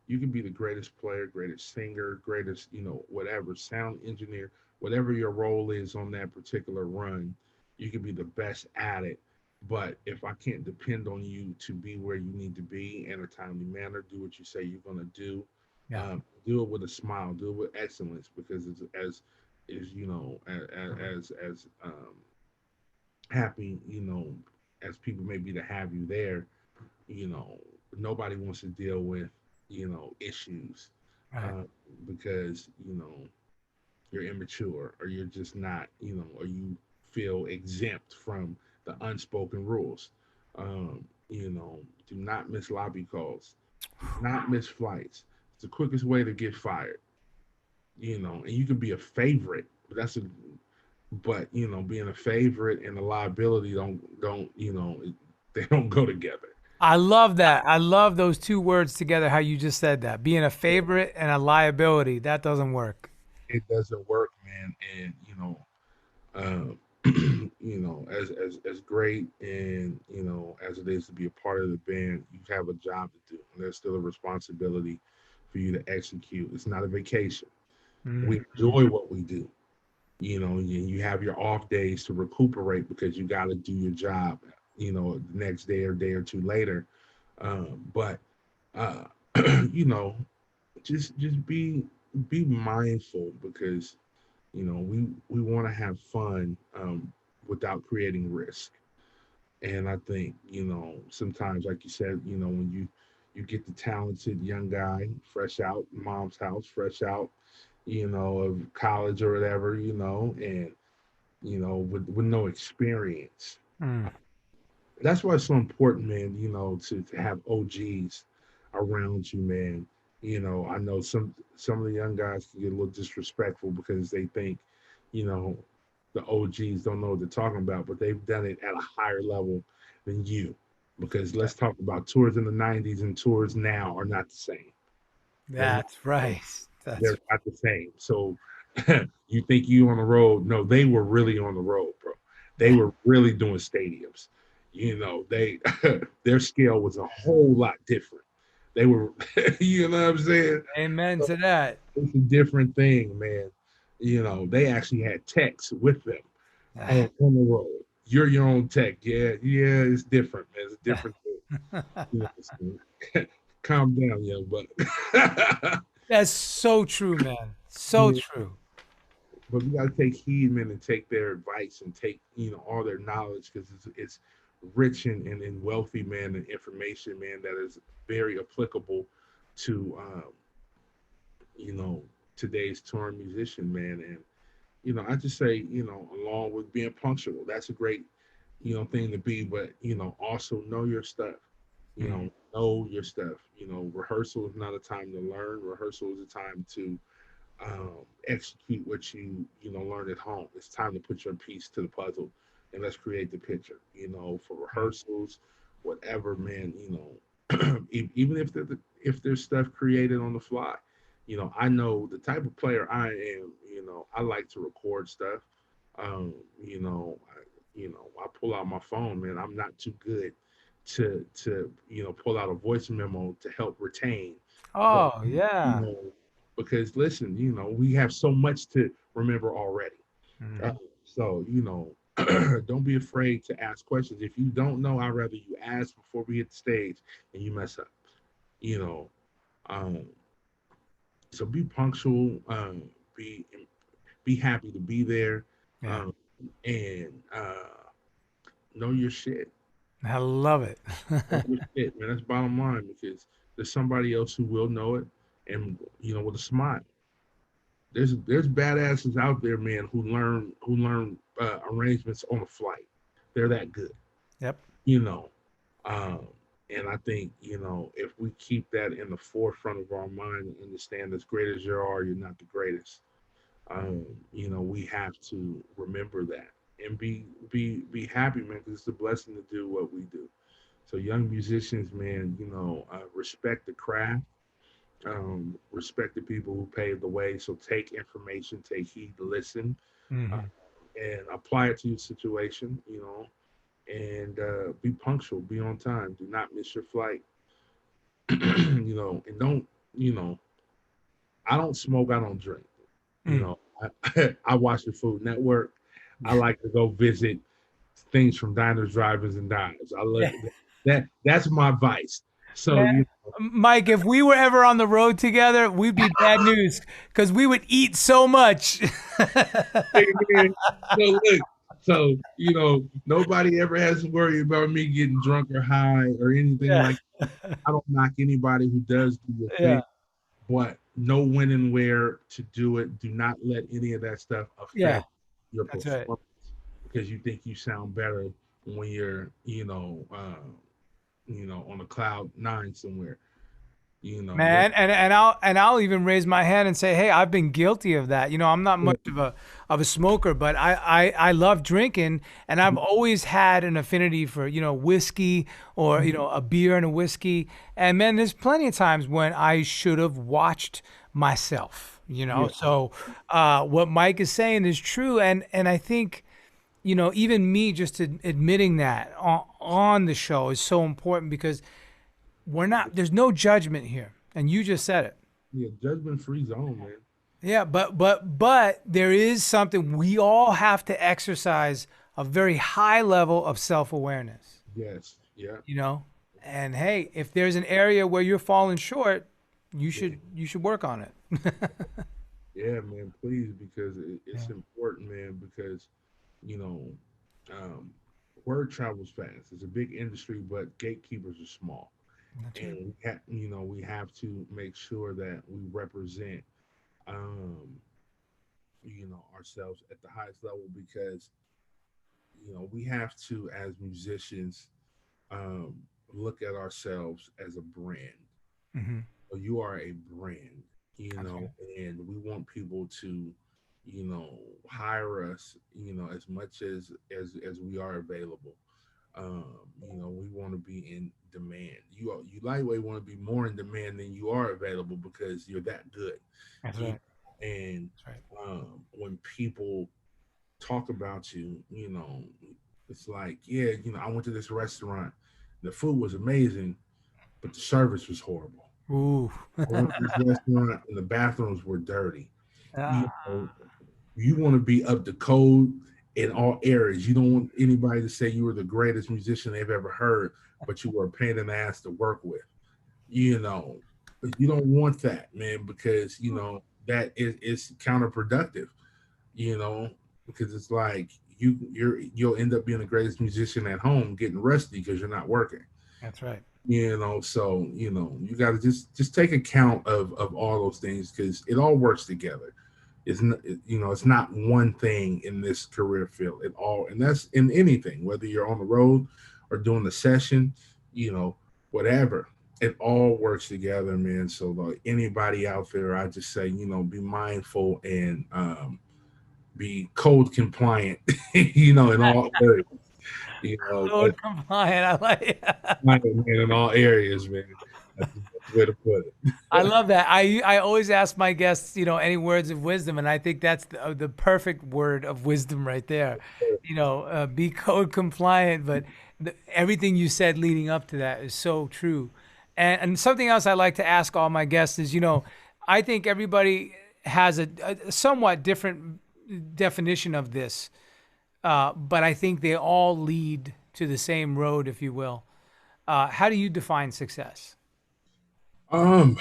B: you can be the greatest player, greatest singer, greatest, whatever, sound engineer, whatever your role is on that particular run, you can be the best at it. But if I can't depend on you to be where you need to be in a timely manner, do what you say you're going to
A: Yeah.
B: do it with a smile, do it with excellence, because it's as happy, as people may be to have you there, you know, nobody wants to deal with, issues
A: Right.
B: uh, because, you're immature or you're just not, or you feel exempt from the unspoken rules. Do not miss lobby calls, do not miss flights. It's the quickest way to get fired, and you can be a favorite, but being a favorite and a liability don't, they don't go together.
A: I love that. I love those two words together, how you just said that. Being a favorite and a liability. That doesn't work.
B: It doesn't work, man. And as great and as it is to be a part of the band, you have a job to do, and there's still a responsibility for you to execute. It's not a vacation. We
A: Mhm.
B: enjoy what we do. You have your off days to recuperate because you got to do your job. The next day or day or two later. But uh, you know, just be mindful because we want to have fun without creating risk. And I think sometimes, like you said, when you get the talented young guy fresh out mom's house, fresh out of college or whatever, and with no experience.
A: Mm.
B: That's why it's so important, man. To have OGs around you, man. I know some of the young guys can get a little disrespectful because they think, you know, the OGs don't know what they're talking about, but they've done it at a higher level than you. Because let's talk about tours in the '90s and tours now are not the same. They're not.
A: That's right. That's
B: They're not the same. So you think you on the road? No, they were really on the road, bro. They
A: yeah.
B: were really doing stadiums. They their scale was a whole lot different. They were, you know what I'm saying?
A: Amen
B: So
A: to that.
B: it's a different thing, man. They actually had techs with them
A: Ah,
B: on the road. You're your own tech. Yeah, yeah, it's different, man. It's different. So, calm down, young buck.
A: that's so true, man. So
B: Yeah,
A: true.
B: but we got to take heed, man, and take their advice and take all their knowledge because it's rich and wealthy, man, and information, man, that is very applicable to you know today's touring musician, man. And I just say, along with being punctual, that's a great thing to be, but also know your stuff.
A: Mhm.
B: Know your stuff. Rehearsal is not a time to learn. Rehearsal is a time to execute what you learned at home. It's time to put your piece to the puzzle and let's create the picture. For rehearsals, whatever, man. Even if there's stuff created on the fly. I know the type of player I am. I like to record stuff. Um, I pull out my phone, man. I'm not too good to pull out a voice memo to help retain what
A: Oh
B: you
A: yeah.
B: know because listen, we have so much to remember already. Uh,
A: Mhm.
B: so don't be afraid to ask questions. If you don't know, I'd rather you ask before we hit the stage and you mess up. You know, um, so be punctual. Be be happy to be there,
A: Yeah,
B: um, and know your shit.
A: I love it.
B: Know your shit, man. That's bottom line because there's somebody else who will know it, and with a smile. There's badasses out there, man, who learn arrangements on a flight. They're that good,
A: Yep.
B: you know. Um, and I think if we keep that in the forefront of our mind and understand, as great as you are, you're not the greatest. We have to remember that and be happy, man, because it's a blessing to do what we do. So, young musicians, man, respect the craft, respect the people who paved the way. So take information, take heed, listen, uh,
A: Hmm.
B: and apply it to your situation. And be punctual, be on time. Do not miss your flight. And don't. You know, I don't smoke. I don't drink. You
A: Mm.
B: know, I watch the Food Network. I like to go visit things from diners, drivers, and diners. I look
A: Yeah.
B: that. That's my vice. So
A: Man, Mike, if we were ever on the road together, we'd be bad news because we would eat so much.
B: hey, man. So look, nobody ever has to worry about me getting drunk or high or anything
A: Yeah.
B: like that. I don't knock anybody who does do your
A: Yeah.
B: thing, but know when and where to do it. Do not let any of that stuff
A: Yeah.
B: affect your
A: That's right.
B: performance because you think you sound better when you're, on a cloud nine somewhere. Let
A: Man, and I'll even raise my hand and say, hey, I've been guilty of that. I'm not much of a smoker, but I love drinking, and I've always had an affinity for whiskey or a beer and a whiskey. And man, there's plenty of times when I should have watched myself.
B: yeah,
A: So what Mike is saying is true, and I think even me just admitting that on the show is so important because there's no judgment here. And you just said it.
B: yeah, judgment free zone, man.
A: Yeah, but there is something we all have to exercise a very high level of self-awareness,
B: Yes, yeah,
A: you know? And hey, if there's an area where you're falling short, you
B: yeah,
A: should work on it.
B: yeah, man. Please, because
A: Yeah,
B: it's important, man. Because you know, um, word travels fast. It's a big industry, but gatekeepers are small,
A: that's right.
B: and we have to make sure that we represent, um, ourselves at the highest level because we have to, as musicians, um, look at ourselves as a brand.
A: Hmm.
B: So you are a brand,
A: That's right.
B: and we want people to, hire us, as much as we are available. We want to be in demand. You lightweight want to be more in demand than you are available because you're that good.
A: That's
B: You
A: right.
B: and
A: That's right.
B: when people talk about you, it's like, yeah, I went to this restaurant, the food was amazing, but the service was horrible.
A: Ooh.
B: I went to this restaurant and the bathrooms were dirty. You
A: Ah,
B: know, You want to be up to code in all areas. You don't want anybody to say you were the greatest musician they've ever heard, but you were a pain in the ass to work with. You know, you don't want that, man, because that is counterproductive. You know, because it's like you'll end up being the greatest musician at home, getting rusty because you're not working.
A: That's right.
B: So you got to just take account of all those things because it all works together. It's not one thing in this career field at all, and that's in anything, whether you're on the road or doing the session, whatever. It all works together, man. So like anybody out there, I just say, be mindful and be code compliant, in all areas.
A: Code compliant. I like it.
B: Man, in all areas, man. That's the best way to put it.
A: I love that. I always ask my guests, any words of wisdom, and I think that's the perfect word of wisdom right there. Be code compliant, but everything you said leading up to that is so true. And something else I like to ask all my guests is, I think everybody has a somewhat different definition of this, but I think they all lead to the same road, if you will. How do you define success?
B: Um,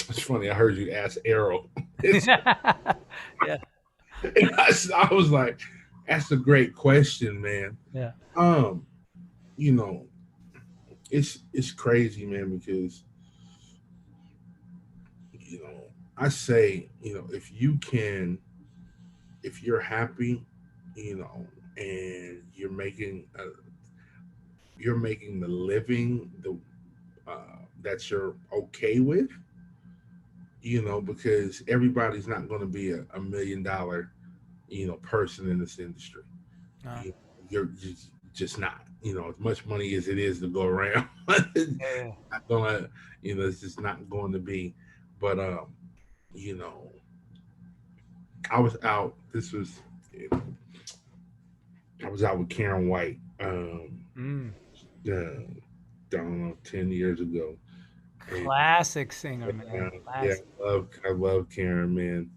B: it's funny. I heard you ask Arrow.
A: Yeah.
B: I was like, that's a great question, man.
A: Yeah.
B: Um, you know, it's crazy, man, because I say, if you're happy, and you're making the living that you're okay with, because everybody's not going to be a $1 million, person in this industry.
A: Uh,
B: You're just not. As much money as it is to go around,
A: yeah.
B: not gonna, it's just not going to be. But you know, I was out. I was out with Karyn White.
A: Mm.
B: I don't know, 10 years ago. And
A: Classic singer, man.
B: yeah,
A: Classic.
B: I love Karen, man.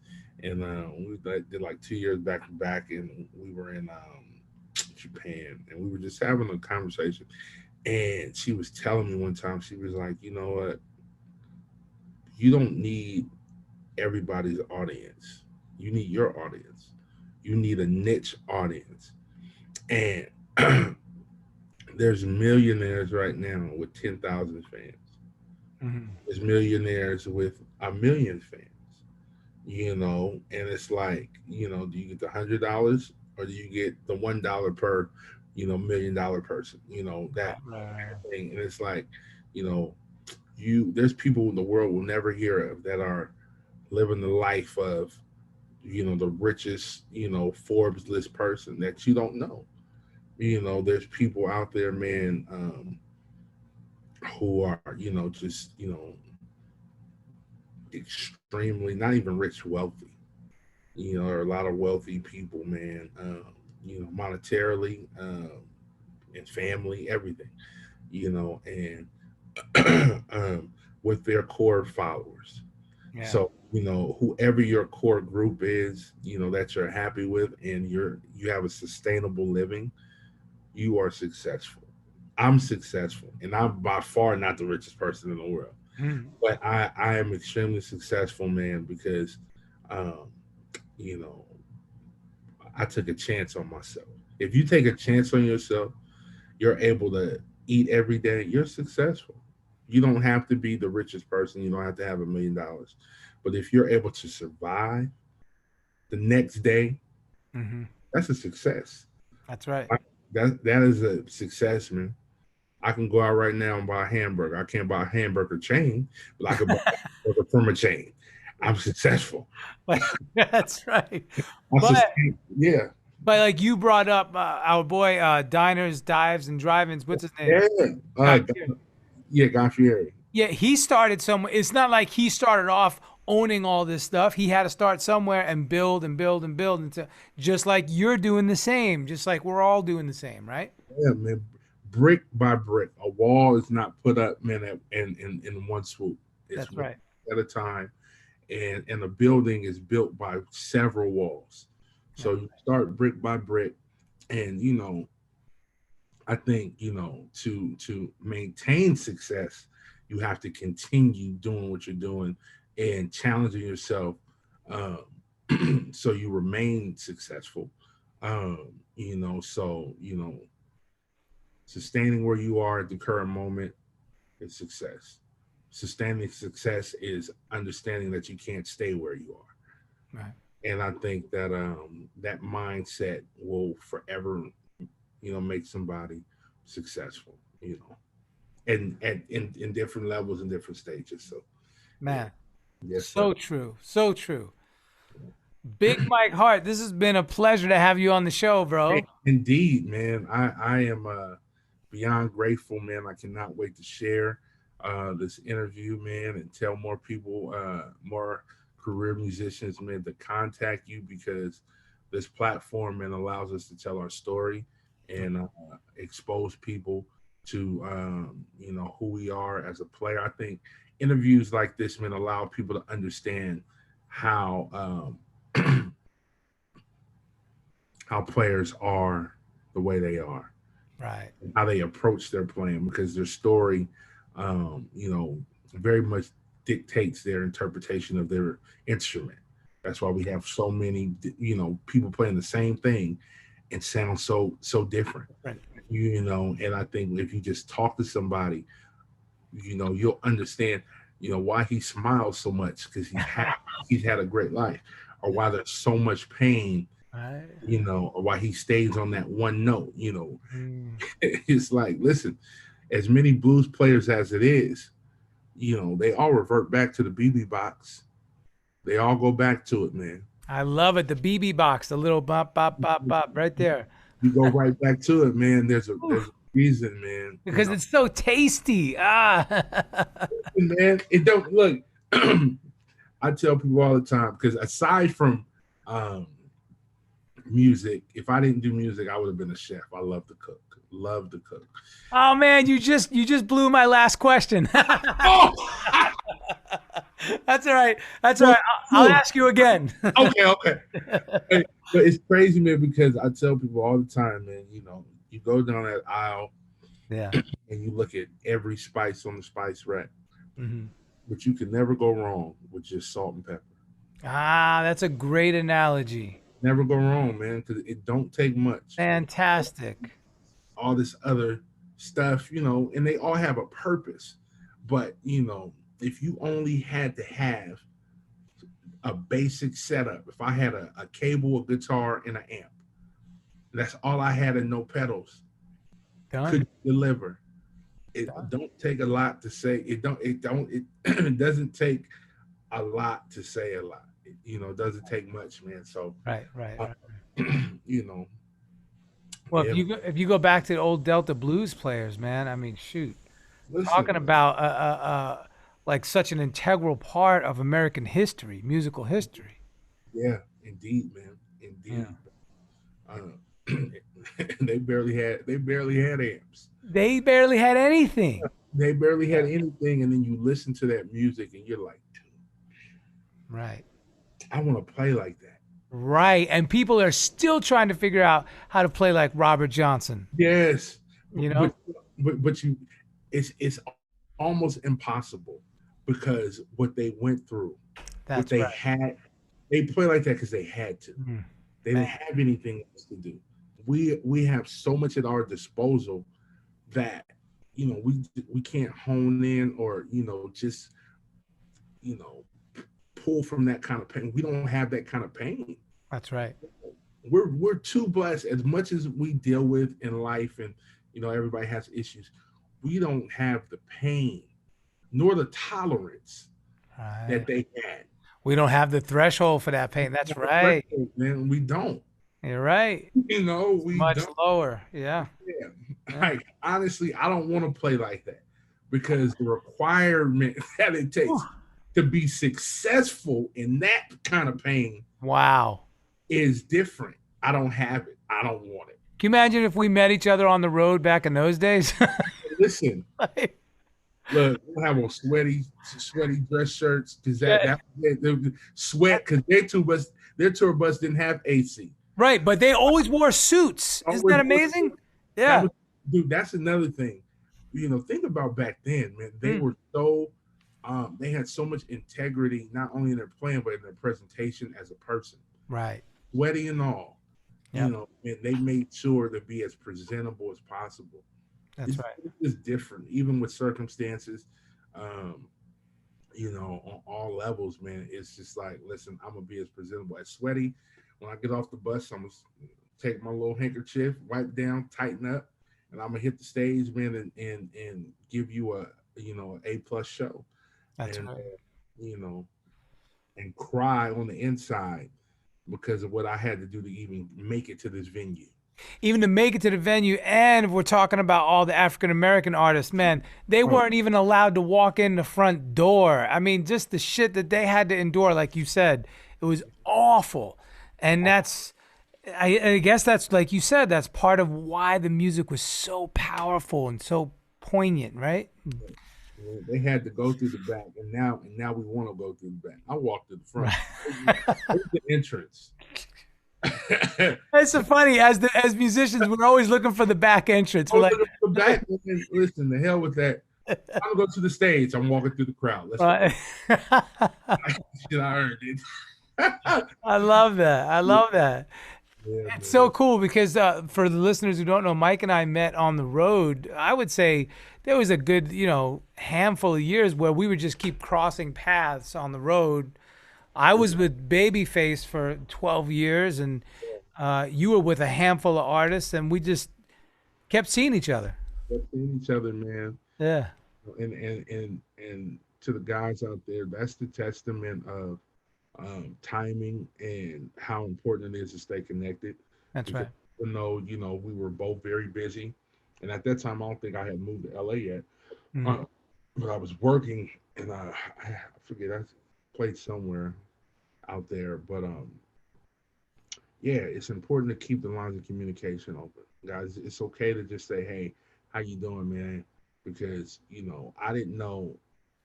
B: And we did like 2 years back to back, and we were in Japan, and we were just having a conversation. And she was telling me one time, she was like, you know what? You don't need everybody's audience. You need your audience. You need a niche audience. And there's millionaires right now with 10,000 fans.
A: Hmm.
B: There's millionaires with 1 million fans. And it's like, do you get the $100 or do you get the $1 per, $1 million person? That
A: Right.
B: thing. And it's like, you know, there's people in the world will never hear of that are living the life of, the richest, Forbes list person that you don't know. There's people out there, man, who are, just, extremely not even rich, wealthy. There are a lot of wealthy people, man. Monetarily, and family, everything. And with their core followers.
A: Yeah.
B: So whoever your core group is, that you're happy with, and you have a sustainable living, you are successful. I'm successful, and I'm by far not the richest person in the world,
A: Mhm.
B: but I am extremely successful, man, because um, you know I took a chance on myself. If you take a chance on yourself, you're able to eat every day. You're successful. You don't have to be the richest person. You don't have to have $1 million, but if you're able to survive the next day,
A: Mhm.
B: that's a success.
A: That's right.
B: I- that is a success, man. I can go out right now and buy a hamburger. I can't buy a hamburger chain, but I could buy a hamburger from a chain. I'm successful.
A: But that's right.
B: I
A: But
B: sustain, yeah,
A: like you brought up our boy diners, dives, and drive-ins. What's his name?
B: yeah,
A: Guy
B: uh,
A: Fieri.
B: yeah, Gonfieri.
A: Yeah, he started somewhere. It's not like he started off owning all this stuff. He had to start somewhere and build and build and build until just like you're doing the same, just like we're all doing the same, right?
B: Yeah, man. Brick by brick, a wall is not put up, man, in one swoop. It's
A: That's
B: one
A: right.
B: at a time, and a building is built by several walls. So you start brick by brick, and I think to maintain success, you have to continue doing what you're doing and challenging yourself, so you remain successful. So sustaining where you are at the current moment is success. Sustaining success is understanding that you can't stay where you are.
A: Right.
B: And I think that that mindset will forever, make somebody successful, and in different levels and different stages. So yeah.
A: Man,
B: Yes, sir.
A: so true. So true. Big Mike Hart, this has been a pleasure to have you on the show,
B: Hey,
A: bro.
B: indeed, man. I am beyond grateful, man. I cannot wait to share this interview, man, and tell more people, more career musicians, man, to contact you, because this platform, man, allows us to tell our story and expose people to, who we are as a player. I think interviews like this, man, allow people to understand how how players are the way they are,
A: Right.
B: how they approach their playing, because their story, um, you know, very much dictates their interpretation of their instrument. That's why we have so many, people playing the same thing and sound so different.
A: Right.
B: And I think if you just talk to somebody, you'll understand, why he smiles so much, because he's had a great life, or why there's so much pain,
A: Right.
B: or why he stays on that one note.
A: Mm.
B: It's like, listen, as many blues players as it is, they all revert back to the BB box. They all go back to it, man.
A: I love it. The BB box, the little bop, bop, bop, bop right there.
B: You go right back to it, man. There's a reason, man.
A: Because it's so tasty. Ah.
B: Man, it don't look. I tell people all the time, because aside from um, music, if I didn't do music, I would have been a chef. I love to cook. Love to cook.
A: Oh man, you just blew my last question.
B: Oh,
A: That's all right. That's all right. I'll ask you again.
B: okay, okay. Hey, but it's crazy, man, because I tell people all the time, man, you go down that aisle
A: Yeah.
B: and you look at every spice on the spice rack,
A: Hmm.
B: but you can never go wrong with just salt and pepper.
A: Ah, that's a great analogy.
B: Never go wrong, man, because it don't take much.
A: Fantastic.
B: All this other stuff, and they all have a purpose. But, if you only had to have a basic setup, if I had a cable, a guitar, and an amp, that's all I had and no pedals,
A: Done.
B: could deliver. It
A: Done.
B: don't take a lot to say. It doesn't take a lot to say a lot. It doesn't take much, man. So,
A: Right, right,
B: uh,
A: right.
B: you know,
A: Well,
B: yeah.
A: if you go back to the old Delta blues players, man, I mean, shoot, talking
B: Listen,
A: about like such an integral part of American history, musical history.
B: yeah, indeed, man,
A: Yeah.
B: indeed. Uh, they barely had amps.
A: They barely had anything.
B: They barely had
A: Yeah.
B: anything, and then you listen to that music, and you're like,
A: Right.
B: I want to play like that.
A: Right. And people are still trying to figure out how to play like Robert Johnson,
B: Yes,
A: you know?
B: but it's almost impossible, because what they went through, what
A: That's
B: they
A: right.
B: had, they play like that because they had to.
A: Mm,
B: They didn't
A: man.
B: have anything else to do. We have so much at our disposal that we can't hone in, or just you know pull from that kind of pain. We don't have that kind of pain.
A: That's right.
B: We're too blessed. As much as we deal with in life, and everybody has issues, we don't have the pain nor the tolerance
A: Right.
B: that they had.
A: We don't have the threshold for that pain. That's right.
B: Man, we don't.
A: You're right. It's
B: We
A: much
B: don't.
A: lower. Yeah.
B: Yeah.
A: Yeah.
B: Like, honestly, I don't want to play like that, because the requirement that it
A: Whew.
B: takes to be successful in that kind of pain
A: Wow.
B: is different. I don't have it. I don't want it.
A: Can you imagine if we met each other on the road back in those days?
B: Listen,
A: Like,
B: Look, we'll have on sweaty dress shirts because
A: Yeah.
B: that sweat because their tour bus didn't have AC.
A: Right, but they always wore suits. Isn't
B: Always
A: that
B: wore
A: amazing?
B: suits. That
A: Yeah.
B: was, dude. That's another thing. Think about back then, man. They
A: Mm,
B: were so, they had so much integrity, not only in their playing but in their presentation as a person,
A: right.
B: sweaty and all.
A: Yep.
B: And they made sure to be as presentable as possible.
A: That's
B: It's,
A: right.
B: it's different, even with circumstances. Um, on all levels, man. It's just like, listen, I'm gonna be as presentable as sweaty. When I get off the bus, I'm gonna take my little handkerchief, wipe down, tighten up, and I'm gonna hit the stage, man, and give you A+ show,
A: That's
B: and
A: right.
B: you know, and cry on the inside because of what I had to do to even make it to this venue.
A: Even to make it to the venue, and if we're talking about all the African American artists, man, they
B: Oh,
A: weren't even allowed to walk in the front door. I mean, just the shit that they had to endure, like you said, it was awful. And I guess that's like you said, that's part of why the music was so powerful and so poignant, right?
B: they had to go through the back, and now we want to go through the back. I walk to the front.
A: Right.
B: Where's the entrance?
A: It's so funny as musicians, we're always looking for the back entrance.
B: I
A: We're
B: was
A: like,
B: looking for the back. And listen, the hell with that. I'm gonna go to the stage. I'm walking through the crowd. Let's go.
A: right.
B: Shit, I earned it.
A: I love that. I love that.
B: Yeah,
A: It's so
B: man.
A: cool because for the listeners who don't know, Mike and I met on the road. I would say there was a good, handful of years where we would just keep crossing paths on the road. I was with Babyface for 12 years, and you were with a handful of artists, and we just kept seeing each other.
B: We're seeing each other, man.
A: Yeah,
B: And to the guys out there, that's the testament of timing and how important it is to stay connected.
A: that's
B: Because
A: right.
B: even though we were both very busy, and at that time I don't think I had moved to LA yet,
A: Mm.
B: uh, but I was working, and I forget I played somewhere out there, but yeah, it's important to keep the lines of communication open, guys. It's okay to just say, "Hey, how you doing, man?" Because I didn't know,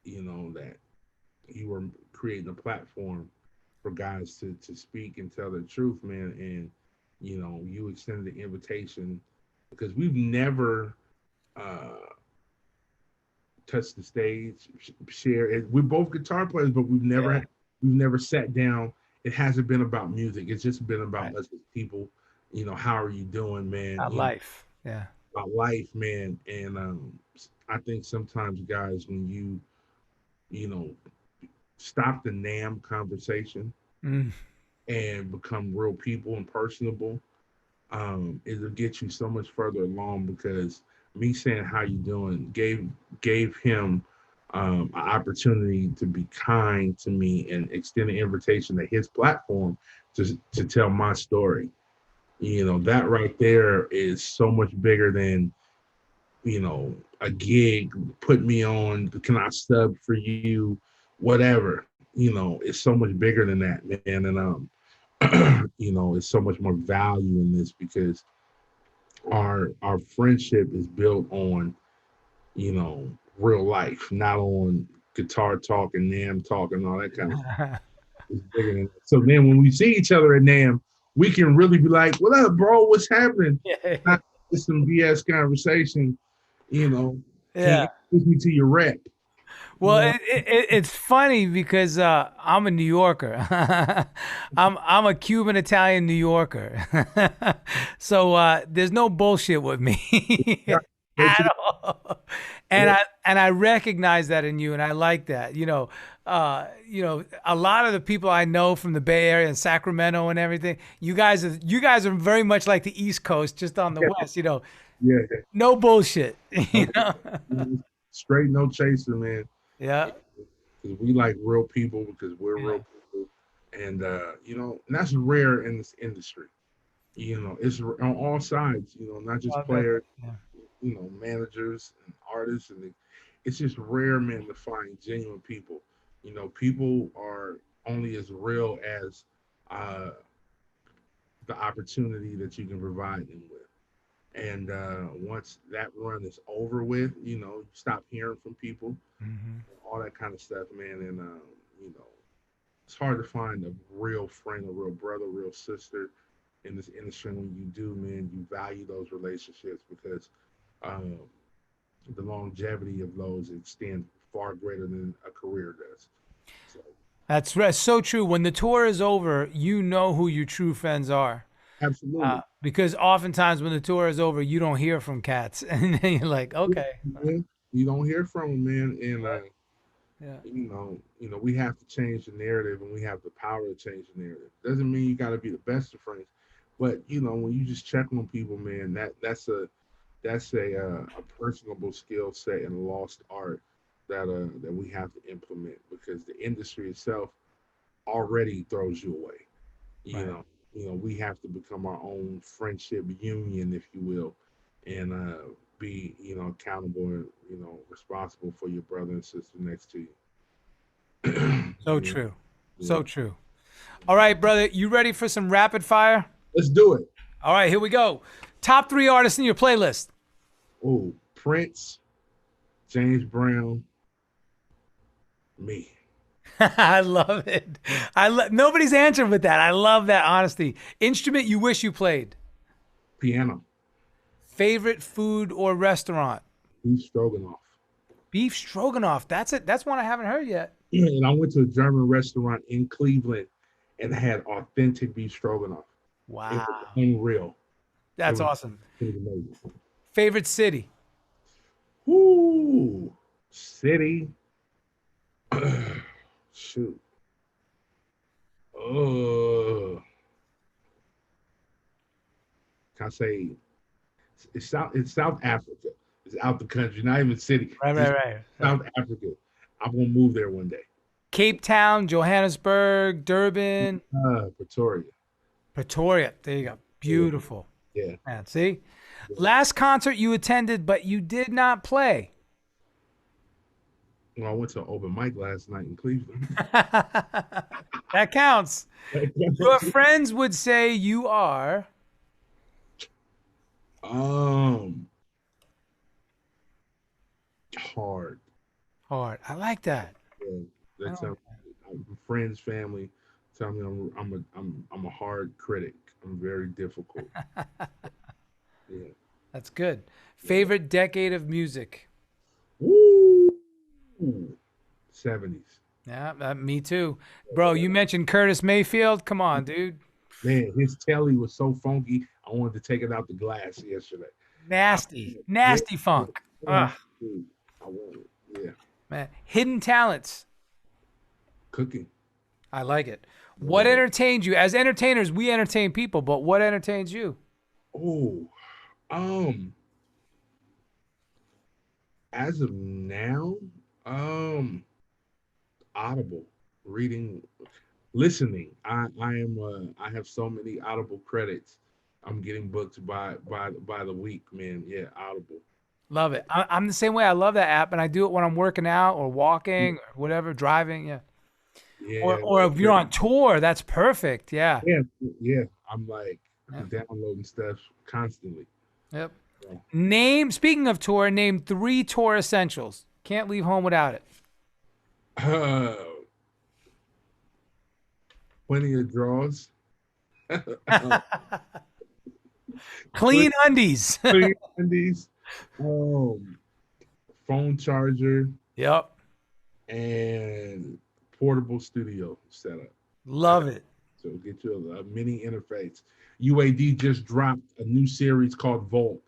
B: that you were creating a platform for guys to speak and tell the truth, man. And you extended the invitation because we've never uh, touched the stage, share it. We're both guitar players, but
A: Yeah,
B: we've never sat down. It hasn't been about music. It's just been
A: right.
B: about us as people. How are you doing, man?
A: Our life. Yeah.
B: About life, man. And I think sometimes, guys, when you know stop the NAM conversation
A: Mm.
B: and become real people and personable, it'll get you so much further along because me saying how you doing gave him an opportunity to be kind to me and extend an invitation to his platform to tell my story. That right there is so much bigger than a gig, put me on, can I sub for you, whatever. It's so much bigger than that, man. And it's so much more value in this because our friendship is built on, real life, not on guitar talk and NAM talk and all that kind of stuff. It's bigger than that. So then when we see each other at NAM, we can really be like, "What up, bro? What's happening?"
A: Yeah.
B: Not just some BS conversation. Can
A: Yeah.
B: you introduce me to your rep? You
A: Well,
B: know,
A: it's funny because I'm a New Yorker. I'm a Cuban Italian New Yorker, so there's no bullshit with me
B: yeah, straight to
A: at
B: the
A: all. And
B: yeah,
A: I recognize that in you, and I like that. A lot of the people I know from the Bay Area and Sacramento and everything. You guys are very much like the East Coast, just on the West.
B: yeah,
A: No bullshit.
B: no,
A: You know.
B: straight no chaser, man.
A: Yeah.
B: Because we like real people because we're
A: Yeah.
B: real people, and and that's rare in this industry. It's on all sides. Not just
A: Well, that,
B: players,
A: yeah.
B: managers and artists, and it's just rare, man, to find genuine people. People are only as real as uh, the opportunity that you can provide them with. And once that run is over with, you stop hearing from people,
A: Hmm.
B: all that kind of stuff, man. And you know, it's hard to find a real friend, a real brother, real sister in this industry. When you do, man, you value those relationships because um, the longevity of those extend far greater than a career does. So,
A: That's so true. When the tour is over, you know who your true friends are.
B: absolutely.
A: Because oftentimes when the tour is over, you don't hear from cats, and then you're like, okay,
B: Yeah, you don't hear from them, man, and
A: yeah,
B: we have to change the narrative, and we have the power to change the narrative. Doesn't mean you got to be the best of friends, but when you just check on people, man, that's a personable skill set and a lost art that we have to implement because the industry itself already throws you away. You
A: right.
B: know, we have to become our own friendship union, if you will, and be accountable and responsible for your brother and sister next to you.
A: So
B: yeah,
A: true,
B: yeah.
A: so true. All right, brother, you ready for some rapid fire?
B: Let's do it.
A: All right, here we go. Top three artists in your playlist.
B: Oh, Prince, James Brown, me,
A: I love it. Nobody's answered with that. I love that honesty. Instrument you wish you played.
B: piano,
A: Favorite food or restaurant.
B: beef stroganoff.
A: Beef stroganoff. That's it. That's one I haven't heard yet.
B: And I went to a German restaurant in Cleveland and had authentic beef stroganoff. It was
A: Wow,
B: unreal. It
A: that's
B: was,
A: awesome.
B: it was amazing.
A: Favorite city.
B: Whoo, city. Shoot. Uh, can I say it's South Africa. It's out the country, not even city.
A: Right, right,
B: Just
A: right.
B: South Africa. I'm gonna move there one day.
A: Cape Town, Johannesburg, Durban,
B: Pretoria.
A: Pretoria. There you go.
B: Yeah,
A: Beautiful.
B: yeah,
A: Man, see?
B: yeah.
A: Last concert you attended, but you did not play.
B: Well, I went to an open mic last night in Cleveland.
A: That counts. Your friends would say you are
B: um, hard.
A: hard. I like that.
B: Yeah,
A: I
B: that's
A: like
B: friends, family tell me I'm a hard critic. I'm very difficult. Yeah,
A: That's good.
B: yeah.
A: Favorite decade of music.
B: Woo! 70s.
A: Yeah, me too. Bro, you mentioned Curtis Mayfield. Come on, dude.
B: Man, his telly was so funky. I wanted to take it out the glass yesterday. I,
A: Nasty.
B: yeah,
A: Nasty funk.
B: yeah,
A: Ugh,
B: dude, I want it. Yeah,
A: man. Hidden talents.
B: cooking.
A: I like it. What
B: Yeah.
A: entertains you? As entertainers, we entertain people, but what entertains you?
B: Oh, um, as of now, um, Audible, reading, listening. I have so many Audible credits. I'm getting booked by the week, man. Yeah, Audible.
A: Love it. I'm the same way. I love that app, and I do it when I'm working out or walking or whatever, driving. Yeah.
B: Yeah,
A: Or if you're on tour, that's perfect. Yeah.
B: yeah, yeah. I'm like
A: Yep.
B: downloading stuff constantly.
A: Yep.
B: Yeah.
A: Speaking of tour, name three tour essentials. Can't leave home without it.
B: Uh, plenty of draws.
A: Clean undies.
B: Plenty of undies. Um, phone charger
A: Yep.
B: and portable studio setup.
A: Love it.
B: So get you a mini interface. UAD just dropped a new series called Volt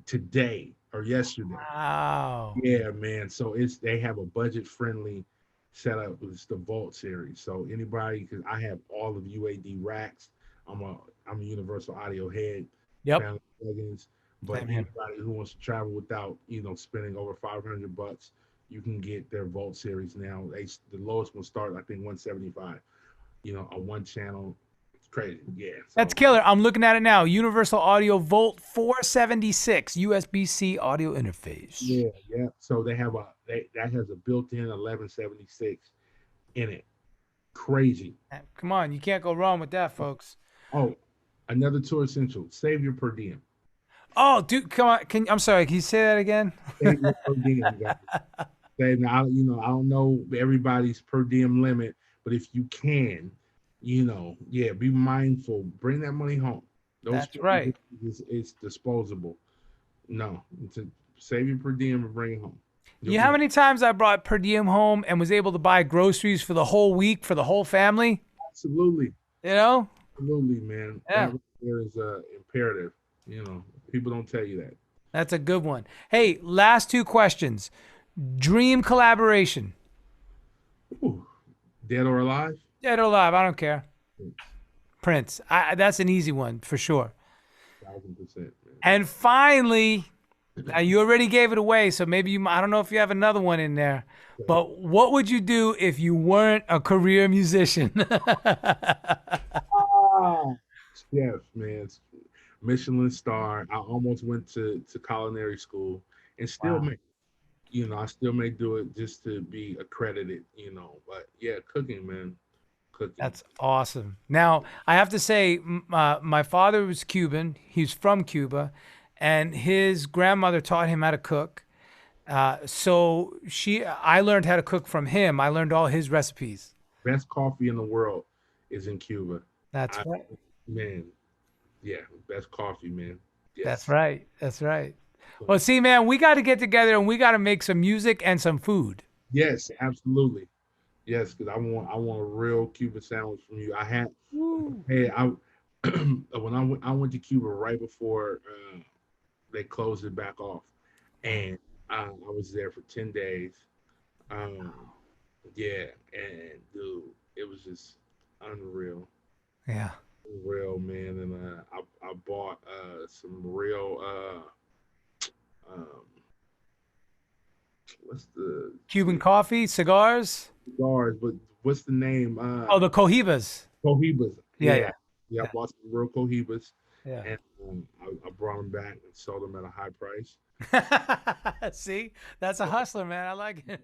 B: today or yesterday.
A: Wow.
B: Yeah, man. So they have a budget friendly setup. It's the Volt series. So anybody, because I have all of UAD racks. I'm a I'm a Universal Audio head,
A: Yep.
B: family plugins. But
A: Same here.
B: anybody who wants to travel without spending over $500, you can get their Volt series now. The lowest will start I think 175. A one channel. It's crazy. Yeah.
A: That's
B: So
A: killer. I'm looking at it now. Universal Audio Volt 476 USB-C audio interface.
B: yeah. So that has a built-in 1176 in it. Crazy.
A: Come on, you can't go wrong with that, folks.
B: Oh, another tour essential. Save your per diem.
A: Oh, dude, come on. I'm sorry. Can you say that again?
B: Save your per diem, guys. Save now. I don't know everybody's per diem limit, but if you can, yeah, be mindful. Bring that money home. Those
A: That's right.
B: it's disposable. No, to save your per diem and bring it home. You'll
A: You know how
B: be
A: many times I brought per diem home and was able to buy groceries for the whole week for the whole family?
B: absolutely,
A: You know?
B: absolutely, man.
A: Yeah,
B: That right there is imperative. People don't tell you that.
A: that's a good one. Hey, last two questions. Dream collaboration.
B: Ooh, dead or alive?
A: Dead or alive, I don't care. Prince. That's an easy one for sure.
B: 1,000%, man.
A: And finally, now you already gave it away, so maybe I don't know if you have another one in there, but what would you do if you weren't a career musician?
B: Ah, chef, man. Michelin star. I almost went to culinary school and still
A: Wow.
B: may, I still may do it just to be accredited, But yeah, cooking, man. Cooking.
A: That's awesome. Now, I have to say, my father was Cuban. He's from Cuba, and his grandmother taught him how to cook. I learned how to cook from him. I learned all his recipes.
B: Best coffee in the world is in Cuba.
A: That's
B: I
A: right.
B: man, yeah, best coffee, man.
A: That's
B: Yes.
A: right. That's right. Well, see, man, we got to get together and we got to make some music and some food.
B: Yes, absolutely. Yes, because I want a real Cuban sandwich from you.
A: Woo.
B: Hey, I when I went to Cuba right before they closed it back off, and I was there for 10 days. Um, yeah, and dude, it was just unreal,
A: Yeah.
B: real man. And I bought some real um, what's the
A: Cuban coffee, cigars.
B: cigars? But what's the name?
A: Oh, the cohibas.
B: Cohibas.
A: Yeah,
B: Yeah,
A: yeah,
B: yeah. I
A: yeah,
B: bought some real Cohibas,
A: yeah.
B: and I brought them back and sold them at a high price.
A: See, that's a hustler, man. I like it.